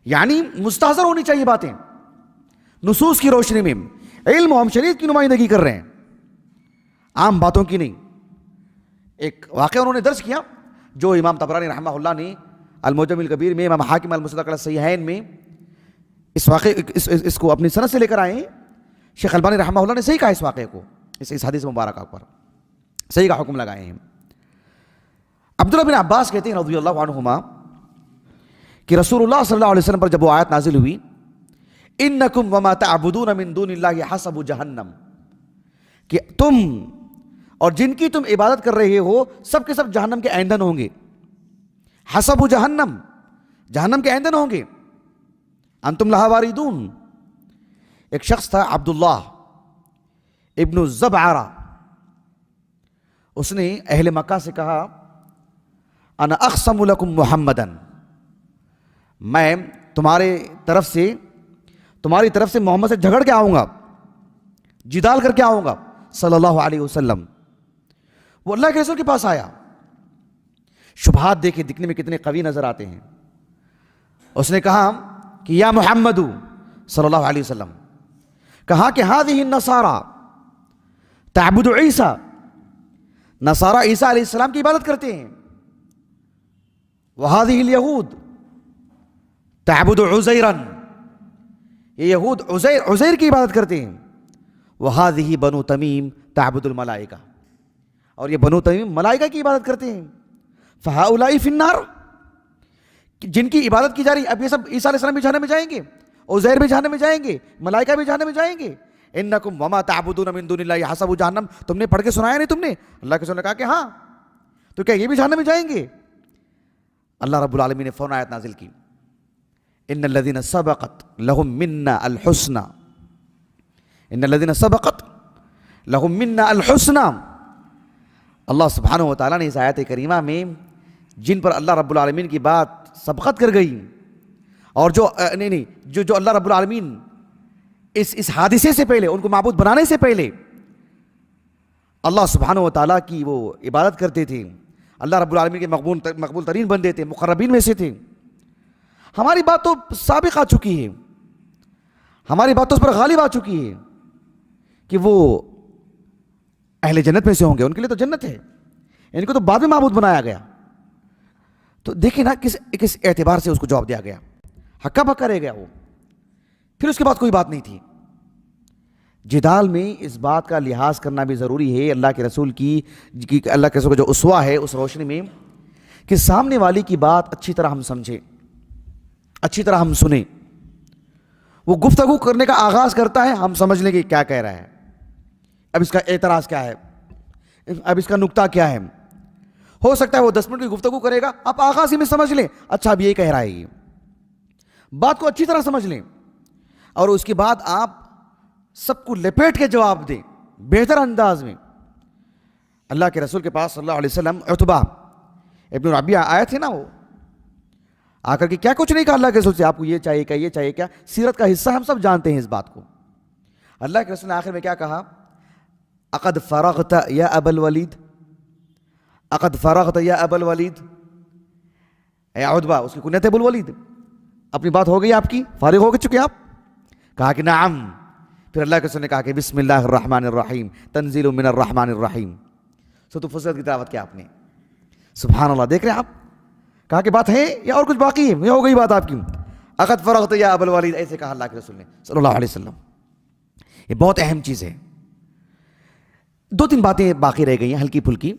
یعنی مستحضر ہونی چاہیے باتیں نصوص کی روشنی میں، علم و ہم شریعت کی نمائندگی کر رہے ہیں، عام باتوں کی نہیں۔ ایک واقعہ انہوں نے درج کیا جو امام طبرانی رحمہ اللہ نے المعجم الکبیر میں، امام حاکم المصدق علی الصحیحین میں اس واقعے اس کو اپنی سند سے لے کر آئے ہیں۔ شیخ البانی رحمہ اللہ نے صحیح کہا اس واقعے کو، اس حدیث مبارکہ پر صحیح کا حکم لگائے ہیں۔ عبداللہ بن عباس کہتے ہیں رضی اللہ عنہما کہ رسول اللہ صلی اللہ علیہ وسلم پر جب وہ آیت نازل ہوئی انکم وما تعبدون من دون اللہ حسب جہنم، کہ تم اور جن کی تم عبادت کر رہے ہو سب کے سب جہنم کے ایندھن ہوں گے، حسب جہنم، جہنم کے ایندھن ہوں گے، انتم لہا واردون۔ ایک شخص تھا عبداللہ ابن الزبعرہ، اس نے اہل مکہ سے کہا انا اقسم لکم محمدن، میں تمہاری طرف سے محمد سے جھگڑ کے آؤں گا، جدال کر کے آؤں گا صلی اللہ علیہ وسلم۔ وہ اللہ کے رسول کے پاس آیا، شبہات دیکھے دکھنے میں کتنے قوی نظر آتے ہیں۔ اس نے کہا کہ یا محمد صلی اللہ علیہ وسلم، کہا کہ ہذہ النصارى تعبد عیسیٰ، نصارہ عیسیٰ علیہ السلام کی عبادت کرتے ہیں، وہذہ الیہود تعبد عزیرا، یہ یہود عزیر کی عبادت کرتے ہیں، وہذہ بنو تمیم تعبد الملائکہ، اور یہ بنو تمیم ملائکہ کی عبادت کرتے ہیں، فہؤلاء فی النار، جن کی عبادت کی جا رہی، اب یہ سب عیسیٰ علیہ السلام بھی جہنم میں جائیں گے، عزیر بھی جہنم میں جائیں گے، ملائکہ بھی جہنم میں جائیں گے۔ انکم وما تعبدون من دون اللہ حسب جہنم، تم نے پڑھ کے سنایا نہیں، تم نے اللہ کے رسول نے کہا کہ ہاں، تو کیا یہ بھی جہنم میں جائیں گے؟ اللہ رب العالمین نے فوراً آیت نازل کی ان الذین سبقت لہم منا الحسنى، ان الذین سبقت لہم منا الحسنى۔ اللہ سبحانہ و تعالیٰ نے اس آیت کریمہ میں جن پر اللہ رب العالمین کی بات سبقت کر گئی، اور جو اللہ رب العالمین اس حادثے سے پہلے ان کو معبود بنانے سے پہلے اللہ سبحانہ و تعالیٰ کی وہ عبادت کرتے تھے، اللہ رب العالمین کے مقبول ترین بندے تھے، مقربین میں سے تھے۔ ہماری بات تو سابق آ چکی ہے، ہماری بات تو اس پر غالب آ چکی ہے کہ وہ اہل جنت میں سے ہوں گے، ان کے لیے تو جنت ہے، ان کو تو بعد میں معبود بنایا گیا۔ تو دیکھیں نا کس اعتبار سے اس کو جواب دیا گیا، ہکا بکا رہ گیا وہ، پھر اس کے بعد کوئی بات نہیں تھی۔ جدال میں اس بات کا لحاظ کرنا بھی ضروری ہے اللہ کے رسول کی اللہ کے رسول کا جو اسوہ ہے اس روشنی میں، کہ سامنے والی کی بات اچھی طرح ہم سمجھیں، اچھی طرح ہم سنیں، وہ گفتگو کرنے کا آغاز کرتا ہے، ہم سمجھ لیں کہ کیا کہہ رہا ہے، اب اس کا اعتراض کیا ہے، اب اس کا نکتہ کیا ہے. ہو سکتا ہے وہ 10 منٹ کی گفتگو کرے گا، آپ آغاز ہی میں سمجھ لیں اچھا اب یہ کہہ رہا ہے، یہ بات کو اچھی طرح سمجھ لیں، اور اس کے بعد آپ سب کو لپیٹ کے جواب دیں بہتر انداز میں. اللہ کے رسول کے پاس صلی اللہ علیہ وسلم عتبہ ابن ربیعہ آئے تھے نا، وہ آ کر کے کیا کچھ نہیں کہا اللہ کے رسول سے، آپ کو یہ چاہیے کیا، یہ چاہیے کیا، سیرت کا حصہ ہم سب جانتے ہیں اس بات کو. اللہ کے رسول نے آخر میں کیا کہا، اقد فرغت یا ابا الولید، اقد فرغت یا ابا الولید، اے عتبہ، اس کی کنیت ابو الولید، اپنی بات ہو گئی آپ کی، فارغ ہو چکے آپ؟ کہا کہ نعم. پھر اللہ کے رسول نے کہا کہ بسم اللہ الرحمن الرحیم تنزیل من الرحمن الرحیم. سورۃ فصلت کی تلاوت کیا آپ نے، سبحان اللہ. دیکھ رہے ہیں آپ، کہا کہ بات ہے یا اور کچھ باقی ہے، یہ ہو گئی بات آپ کی. اقد فرغت یا ابا الولید، ایسے کہا اللہ کے رسول نے صلی اللہ علیہ وسلم. یہ بہت اہم چیز ہے. 2-3 باتیں باقی رہ گئی ہیں ہلکی پھلکی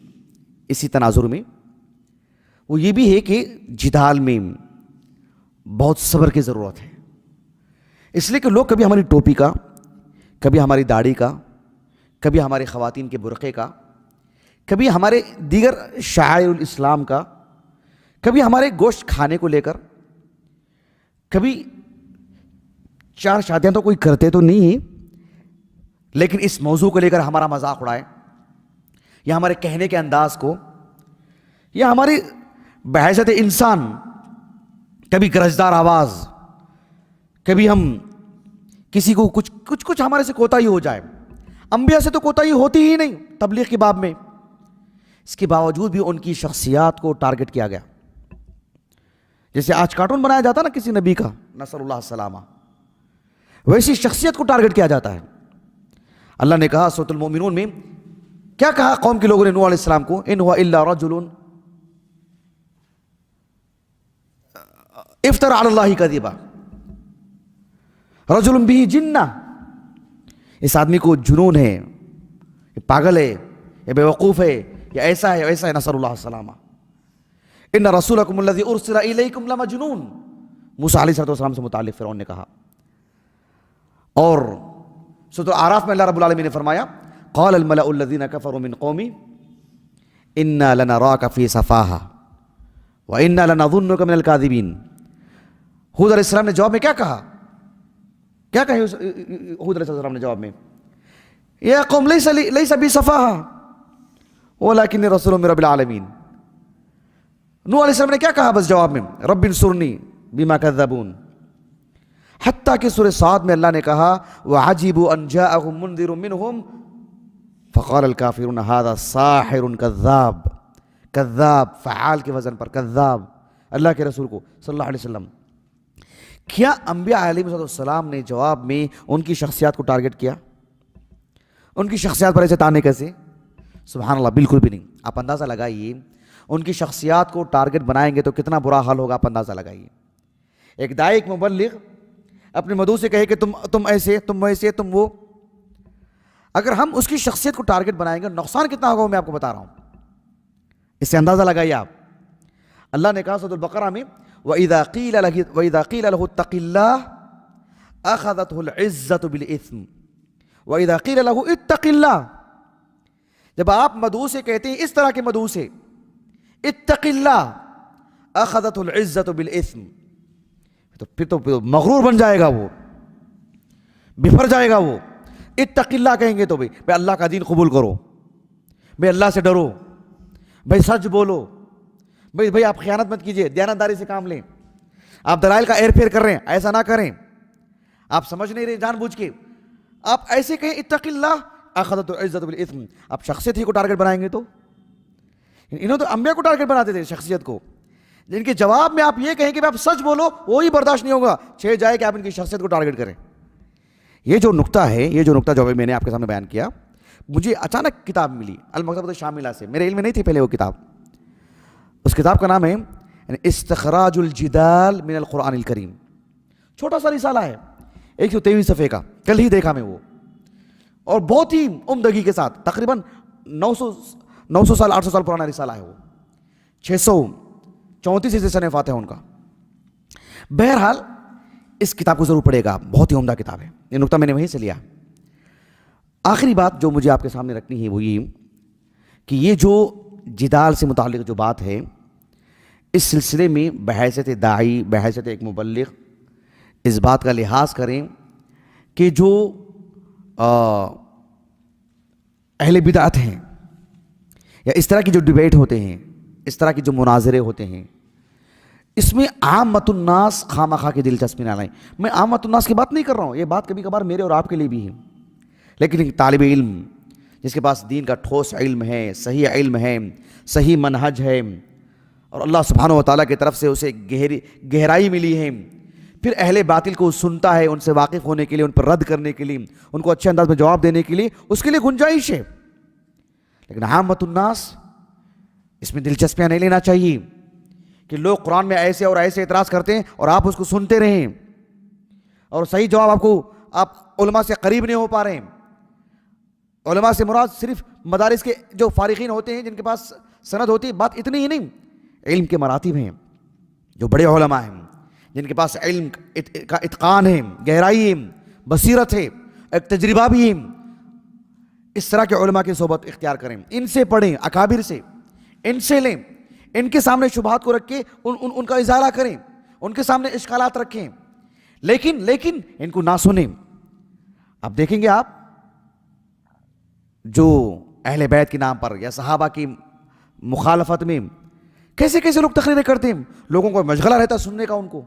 اسی تناظر میں. وہ یہ بھی ہے کہ جدال میں بہت صبر کی ضرورت ہے، اس لیے کہ لوگ کبھی ہماری ٹوپی کا، کبھی ہماری داڑھی کا، کبھی ہماری خواتین کے برقعے کا، کبھی ہمارے دیگر شعائر الاسلام کا، کبھی ہمارے گوشت کھانے کو لے کر، کبھی 4 شادیاں تو کوئی کرتے تو نہیں ہیں، لیکن اس موضوع کو لے کر ہمارا مذاق اڑائے، یا ہمارے کہنے کے انداز کو، یا ہماری بحیثیت انسان کبھی گرجدار آواز، کبھی ہم کسی کو کچھ ہمارے سے کوتاہی ہو جائے. انبیاء سے تو کوتاہی ہوتی ہی نہیں تبلیغ کے باب میں، اس کے باوجود بھی ان کی شخصیات کو ٹارگٹ کیا گیا. جیسے آج کارٹون بنایا جاتا نا کسی نبی کا، نسأل اللہ السلامہ، ویسی شخصیت کو ٹارگٹ کیا جاتا ہے. اللہ نے کہا سورۃ المؤمنون میں، کیا کہا قوم کے لوگوں نے نوح علیہ السلام کو، ان هو الا رجل افترى على الله كذبا رجل به جنہ. اس آدمی کو جنون ہے، یہ پاگل ہے، یہ بیوقوف ہے، یہ ایسا ہے ویسا ہے، نسأل اللہ السلامہ. ان رسولکم الذی ارسل الیکم لمجنون، موسیٰ علیہ السلام سے متعلق فرعون نے کہا. اور سورۃ الاعراف میں اللہ رب العالمین نے فرمایا، قال الملأ الذین کفروا من قومی انا لنراک فی صفاہہ وانا لنظنک من الکاذبین. ہود علیہ السلام نے جواب میں کیا کہا، کیا کہا ہود علیہ السلام نے جواب میں، یا قوم لیس بی صفاہہ ولکن رسول من رب العالمین. نوح علیہ السلام نے کیا کہا بس جواب میں، رب انصرنی بما کذبون. حتیٰ کہ سورہ صاد میں اللہ نے کہا وعجبوا ان جاءهم منذر منهم فقال الکافرون هذا ساحر کذاب. کذاب فعال کے وزن پر کذاب. اللہ کے رسول کو صلی اللہ علیہ وسلم، کیا انبیاء علیہ السلام نے جواب میں ان کی شخصیات کو ٹارگٹ کیا، ان کی شخصیات پر ایسے تانے کیسے؟ سبحان اللہ، بالکل بھی نہیں. آپ اندازہ لگائیے ان کی شخصیات کو ٹارگٹ بنائیں گے تو کتنا برا حال ہوگا، آپ اندازہ لگائیے. ایک داعی، ایک مبلغ اپنے مدعو سے کہے کہ تم ایسے، تم ویسے، تم وہ، اگر ہم اس کی شخصیت کو ٹارگٹ بنائیں گے نقصان کتنا ہوگا وہ میں آپ کو بتا رہا ہوں. اس سے اندازہ لگائیے آپ. اللہ نے کہا سورۃ البقرہ میں وَإِذَا قِيلَ لَهُ اتَّقِ اللَّهَ أَخَذَتْهُ الْعِزَّةُ بِالْإِثْمِ وَإِذَا قِيلَ لَهُ اتَّقِ اللَّهَ. جب آپ مدعو سے کہتے ہیں، اس طرح کے مدعو سے، اتق اللہ اخذته العزت بالاسم، تو پھر تو مغرور بن جائے گا، وہ بفر جائے گا. وہ اتق اللہ کہیں گے تو بھائی اللہ کا دین قبول کرو، بھائی اللہ سے ڈرو، بھائی سچ بولو، بھائی آپ خیانت مت کیجئے، دیانتداری سے کام لیں، آپ دلائل کا ایر پھیر کر رہے ہیں، ایسا نہ کریں، آپ سمجھ نہیں رہے جان بوجھ کے، آپ ایسے کہیں اتق اللہ اخذت العزت بالاسم. آپ شخصیت ہی کو ٹارگٹ بنائیں گے تو انہوں تو انبیاء کو ٹارگٹ بناتے تھے، شخصیت کو. جن کے جواب میں آپ یہ کہیں کہ آپ سچ بولو، وہی برداشت نہیں ہوگا، چھے جائے کہ آپ ان کی شخصیت کو ٹارگٹ کریں. یہ جو نقطہ ہے، یہ جو نقطہ جو میں نے آپ کے سامنے بیان کیا، مجھے اچانک کتاب ملی المکتبۃ الشاملہ سے، میرے علم میں نہیں تھی پہلے وہ کتاب. اس کتاب کا نام ہے استخراج الجدال من القرآن الکریم. چھوٹا سا رسالہ ہے، 123 صفحے کا، کل ہی دیکھا میں وہ، اور بہت ہی عمدگی کے ساتھ، تقریباً 900 سال 800 سال پرانا رسالہ ہے وہ، 634 حصے صنفات ہیں ان کا. بہرحال اس کتاب کو ضرور پڑھے گا، بہت ہی عمدہ کتاب ہے. یہ نقطہ میں نے وہیں سے لیا. آخری بات جو مجھے آپ کے سامنے رکھنی ہے وہ یہ کہ یہ جو جدال سے متعلق جو بات ہے، اس سلسلے میں بحیثیت داعی، بحیثیت ایک مبلغ، اس بات کا لحاظ کریں کہ جو اہل بدعت ہیں یا اس طرح کی جو ڈیبیٹ ہوتے ہیں، اس طرح کی جو مناظرے ہوتے ہیں، اس میں عامت الناس خواہ مخواہ کی دلچسپی نہ لائیں. میں عامت الناس کی بات نہیں کر رہا ہوں، یہ بات کبھی کبھار میرے اور آپ کے لیے بھی ہے، لیکن ایک طالب علم جس کے پاس دین کا ٹھوس علم ہے، صحیح علم ہے، صحیح منہج ہے، اور اللہ سبحانہ و تعالیٰ کی طرف سے اسے گہرائی ملی ہے، پھر اہل باطل کو سنتا ہے، ان سے واقف ہونے کے لیے، ان پر رد کرنے کے لیے، ان کو اچھے انداز میں جواب دینے کے لیے، اس کے لیے گنجائش ہے. لیکن عامت الناس اس میں دلچسپیاں نہیں لینا چاہیے کہ لوگ قرآن میں ایسے اور ایسے اعتراض کرتے ہیں اور آپ اس کو سنتے رہیں اور صحیح جواب آپ علماء سے قریب نہیں ہو پا رہے ہیں. علماء سے مراد صرف مدارس کے جو فارغین ہوتے ہیں، جن کے پاس سند ہوتی ہے، بات اتنی ہی نہیں، علم کے مراتب ہیں، جو بڑے علماء ہیں، جن کے پاس علم کا اتقان ہے، گہرائی ہے، بصیرت ہے، ایک تجربہ بھی ہے. اس طرح کے علماء کی صحبت اختیار کریں، ان سے پڑھیں، اکابر سے، ان سے لیں، ان کے سامنے شبہات کو رکھ کے ان کا ازالہ کریں، ان کے سامنے اشکالات رکھیں، لیکن ان کو نہ سنیں. اب دیکھیں گے آپ جو اہل بیت کے نام پر یا صحابہ کی مخالفت میں کیسے کیسے لوگ تقریریں کرتے ہیں، لوگوں کو مشغلہ رہتا سننے کا. ان کو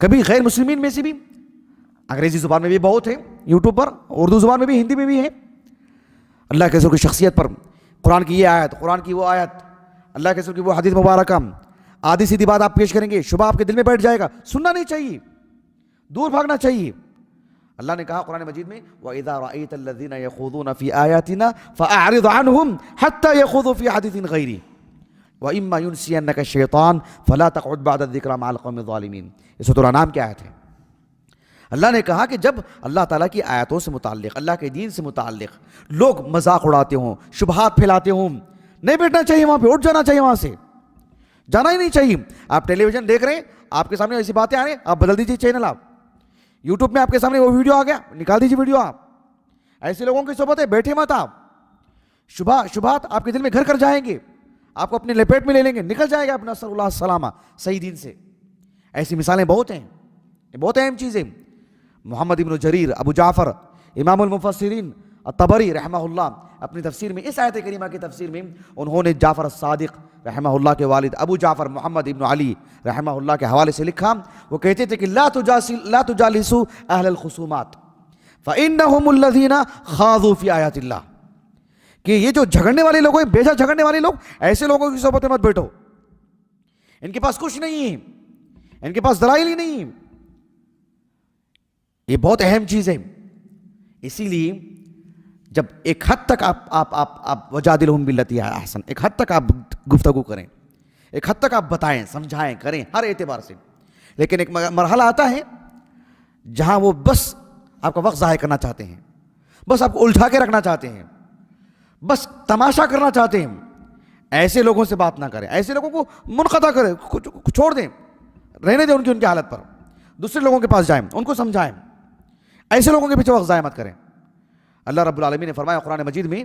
کبھی غیر مسلمین میں سے بھی، انگریزی زبان میں بھی بہت ہے یوٹیوب پر، اردو زبان میں بھی، ہندی میں بھی ہے، اللہ کے رسول کی شخصیت پر قرآن کی یہ آیت، قرآن کی وہ آیت، اللہ کے رسول کی وہ حدیث مبارکہ، آدھی سیدھی بات آپ پیش کریں گے، شبہ آپ کے دل میں بیٹھ جائے گا. سننا نہیں چاہیے، دور بھاگنا چاہیے. اللہ نے کہا قرآن مجید میں وَإِذَا رَأَيْتَ الَّذِينَ يَخُوضُونَ فِي آيَاتِنَا فَأَعْرِضْ عَنْهُمْ حَتَّى يَخُوضُوا فِي حَدِيثٍ غَيْرِهِ وَإِمَّا يُنْسِيَنَّكَ الشَّيْطَانُ فَلَا تَقْعُدْ بَعْدَ الذِّكْرَىٰ مَعَ الْقَوْمِ الظَّالِمِينَ. یہ سورۃ الانعام کی آیت ہے. اللہ نے کہا کہ جب اللہ تعالیٰ کی آیتوں سے متعلق، اللہ کے دین سے متعلق لوگ مذاق اڑاتے ہوں، شبہات پھیلاتے ہوں، نہیں بیٹھنا چاہیے وہاں پہ، اٹھ جانا چاہیے، وہاں سے جانا ہی نہیں چاہیے. آپ ٹیلی ویژن دیکھ رہے ہیں، آپ کے سامنے ایسی باتیں آ رہی ہیں، آپ بدل دیجیے چینل. آپ یوٹیوب میں آپ کے سامنے وہ ویڈیو آ گیا، نکال دیجیے ویڈیو. آپ ایسے لوگوں کی صحبت ہے، بیٹھے مت. آپ شبہات آپ کے دل میں گھر کر جائیں گے، آپ کو اپنے لپیٹ میں لے لیں گے، نکل جائے گا اپنا نسأل اللہ السلامہ صحیح دین سے. ایسی مثالیں بہت ہیں، بہت اہم چیزیں. محمد ابن جریر ابو جعفر امام المفسرین الطبری رحمہ اللہ اپنی تفسیر میں، اس آیت کریمہ کی تفسیر میں، انہوں نے جعفر الصادق رحمہ اللہ کے والد ابو جعفر محمد ابن علی رحمہ اللہ کے حوالے سے لکھا. وہ کہتے تھے کہ لا تجالسوا اہل الخصومات فانہم الذین خاضوا فی آیات اللہ، کہ یہ جو جھگڑنے والے لوگ ہیں، بیجا جھگڑنے والے لوگ، ایسے لوگوں کی صحبت میں مت بیٹھو. ان کے پاس کچھ نہیں ہے، ان کے پاس دلائل ہی نہیں ہے. یہ بہت اہم چیز ہے. اسی لیے جب ایک حد تک آپ وجادلہم باللتی ہی احسن، ایک حد تک آپ گفتگو کریں، ایک حد تک آپ بتائیں، سمجھائیں، کریں ہر اعتبار سے. لیکن ایک مرحلہ آتا ہے جہاں وہ بس آپ کا وقت ضائع کرنا چاہتے ہیں، بس آپ کو الجھا کے رکھنا چاہتے ہیں، بس تماشا کرنا چاہتے ہیں. ایسے لوگوں سے بات نہ کریں، ایسے لوگوں کو منقطع کریں، چھوڑ دیں، رہنے دیں ان کی حالت پر. دوسرے لوگوں کے پاس جائیں، ان کو سمجھائیں. ایسے لوگوں کے پیچھے وقت ضائع مت کریں. اللہ رب العالمین نے فرمایا قرآن مجید میں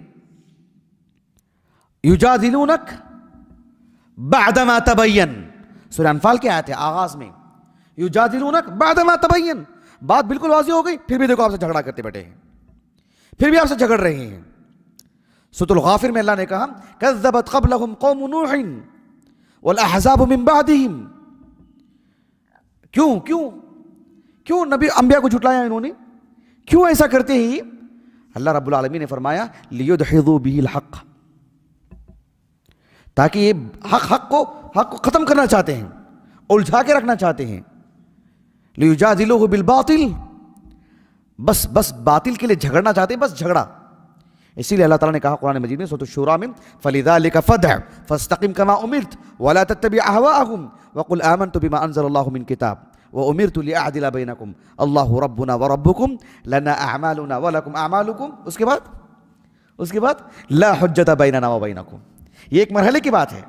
یجادلونک بعدما تبین، سورہ انفال کی آیت ہے آغاز میں، یجادلونک بعدما تبین، بات بالکل واضح ہو گئی، پھر بھی دیکھو آپ سے جھگڑا کرتے بیٹھے ہیں، پھر بھی آپ سے جھگڑ رہے ہیں. سورۃ الغافر میں اللہ نے کہا کذبت قبلہم قوم نوح والاحزاب من بعدہم. کیوں نبی انبیاء کو جھٹلایا انہوں نے؟ کیوں ایسا کرتے ہیں؟ اللہ رب العالمین نے فرمایا لیدحضوا به الحق، تاکہ یہ حق کو ختم کرنا چاہتے ہیں، الجھا کے رکھنا چاہتے ہیں. لیجادلوہ بالباطل، بس باطل کے لیے جھگڑنا چاہتے ہیں، بس جھگڑا. اسی لیے اللہ تعالیٰ نے کہا قرآن مجید میں سورۃ الشورى میں فَلِذَلِكَ فَادْعُ فَاسْتَقِمْ كَمَا أُمِرْتَ وَلَا تَتَّبِعْ أَهْوَاءَهُمْ وَقُلْ آمَنْتُ بِمَا أَنزَلَ اللَّهُ مِنْ كِتَابٍ وَأُمِرْتُ لِأَعْدِلَ بَيْنَكُمْ اللَّهُ رَبُّنَا وَرَبُّكُمْ لَنَا أَعْمَالُنَا وَلَكُمْ أَعْمَالُكُمْ. اس کے بعد لَا حُجَّةَ بَيْنَنَا وَبَيْنَكُمْ. یہ ایک مرحلے کی بات ہے،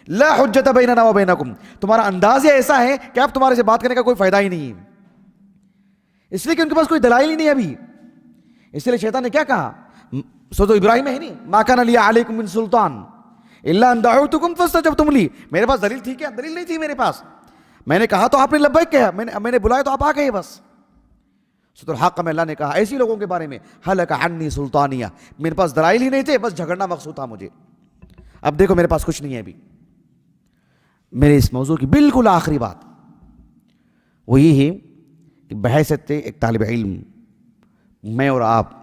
لا حجت بیننا و بینکم، تمہارا انداز ہی ایسا ہے کہ اب تمہارے سے بات کرنے کا کوئی فائدہ ہی نہیں ہے، اس لیے کہ ان کے پاس کوئی دلائل ہی نہیں ابھی. اس لیے شیطان نے کیا کہا، سورۃ ابراہیم میں ہے نہیں، ما کان لی علیکم من سلطان الا ان دعوتکم فاستجبتم لی. میرے پاس دلیل تھی کیا؟ دلیل نہیں تھی میرے پاس. میں نے کہا تو آپ نے لبیک کہا، میں نے بلایا تو آپ آ گئے بس. سورۃ الحق میں اللہ نے کہا ایسی لوگوں کے بارے میں، ہلک عنی سلطانیہ، میرے پاس دلائل ہی نہیں تھے، بس جھگڑنا مقصود تھا مجھے. اب دیکھو میرے پاس کچھ نہیں ہے ابھی. میرے اس موضوع کی بالکل آخری بات وہ یہ ہے کہ بحیثیت ایک طالب علم، میں اور آپ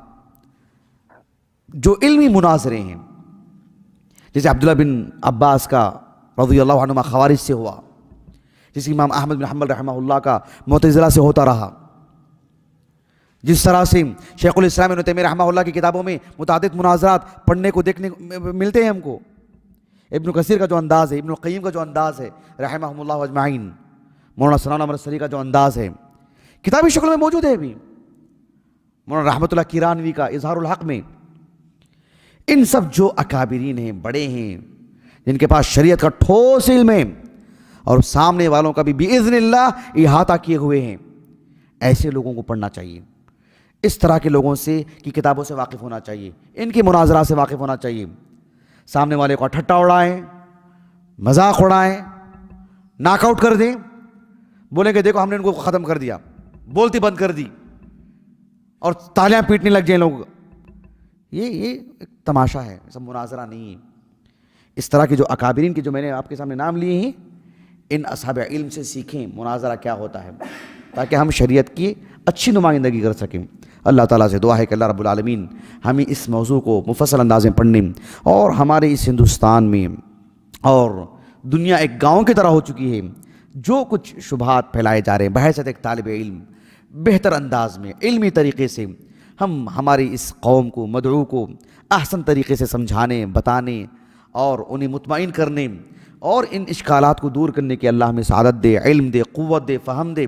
جو علمی مناظرے ہیں، جیسے عبداللہ بن عباس کا رضی اللہ عنہما خوارج سے ہوا، جیسے امام احمد بن حنبل رحمہ اللہ کا معتزلہ سے ہوتا رہا، جس طرح سے شیخ الاسلام ابن تیمیہ رحمہ اللہ کی کتابوں میں متعدد مناظرات پڑھنے کو دیکھنے ملتے ہیں ہم کو. ابن کثیر کا جو انداز ہے، ابن القیم کا جو انداز ہے رحمہم اللہ اجمعین، مولانا ثناء اللہ مرسلی کا جو انداز ہے کتابی شکل میں موجود ہے ابھی، مولانا رحمۃ اللہ کیرانوی کا اظہار الحق میں. ان سب جو اکابرین ہیں، بڑے ہیں، جن کے پاس شریعت کا ٹھوس علم ہے اور سامنے والوں کا بھی باذن اللہ احاطہ کیے ہوئے ہیں، ایسے لوگوں کو پڑھنا چاہیے. اس طرح کے لوگوں سے کی کتابوں سے واقف ہونا چاہیے، ان کی مناظرات سے واقف ہونا چاہیے. سامنے والے کو ٹھٹا اڑائیں، مذاق اڑائیں، ناک آؤٹ کر دیں، بولیں کہ دیکھو ہم نے ان کو ختم کر دیا، بولتی بند کر دی، اور تالیاں پیٹنے لگ جائیں لوگ. یہ ایک تماشا ہے، سب مناظرہ نہیں ہے. اس طرح کے جو اکابرین کے جو میں نے آپ کے سامنے نام لیے ہیں، ان اصحاب علم سے سیکھیں مناظرہ کیا ہوتا ہے، تاکہ ہم شریعت کی اچھی نمائندگی کر سکیں. اللہ تعالیٰ سے دعا ہے کہ اللہ رب العالمین ہمیں اس موضوع کو مفصل انداز میں پڑھنے، اور ہمارے اس ہندوستان میں اور دنیا ایک گاؤں کی طرح ہو چکی ہے، جو کچھ شبہات پھیلائے جا رہے ہیں، بحیثیت ایک طالب علم بہتر انداز میں علمی طریقے سے ہم ہماری اس قوم کو، مدعو کو احسن طریقے سے سمجھانے، بتانے اور انہیں مطمئن کرنے اور ان اشکالات کو دور کرنے کی اللہ ہمیں سعادت دے، علم دے، قوت دے، فہم دے.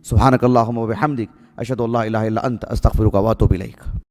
سبحانک اللہم و بحمدک، اشہد ان لا الہ الا انت، استغفرک و اتوب الیک.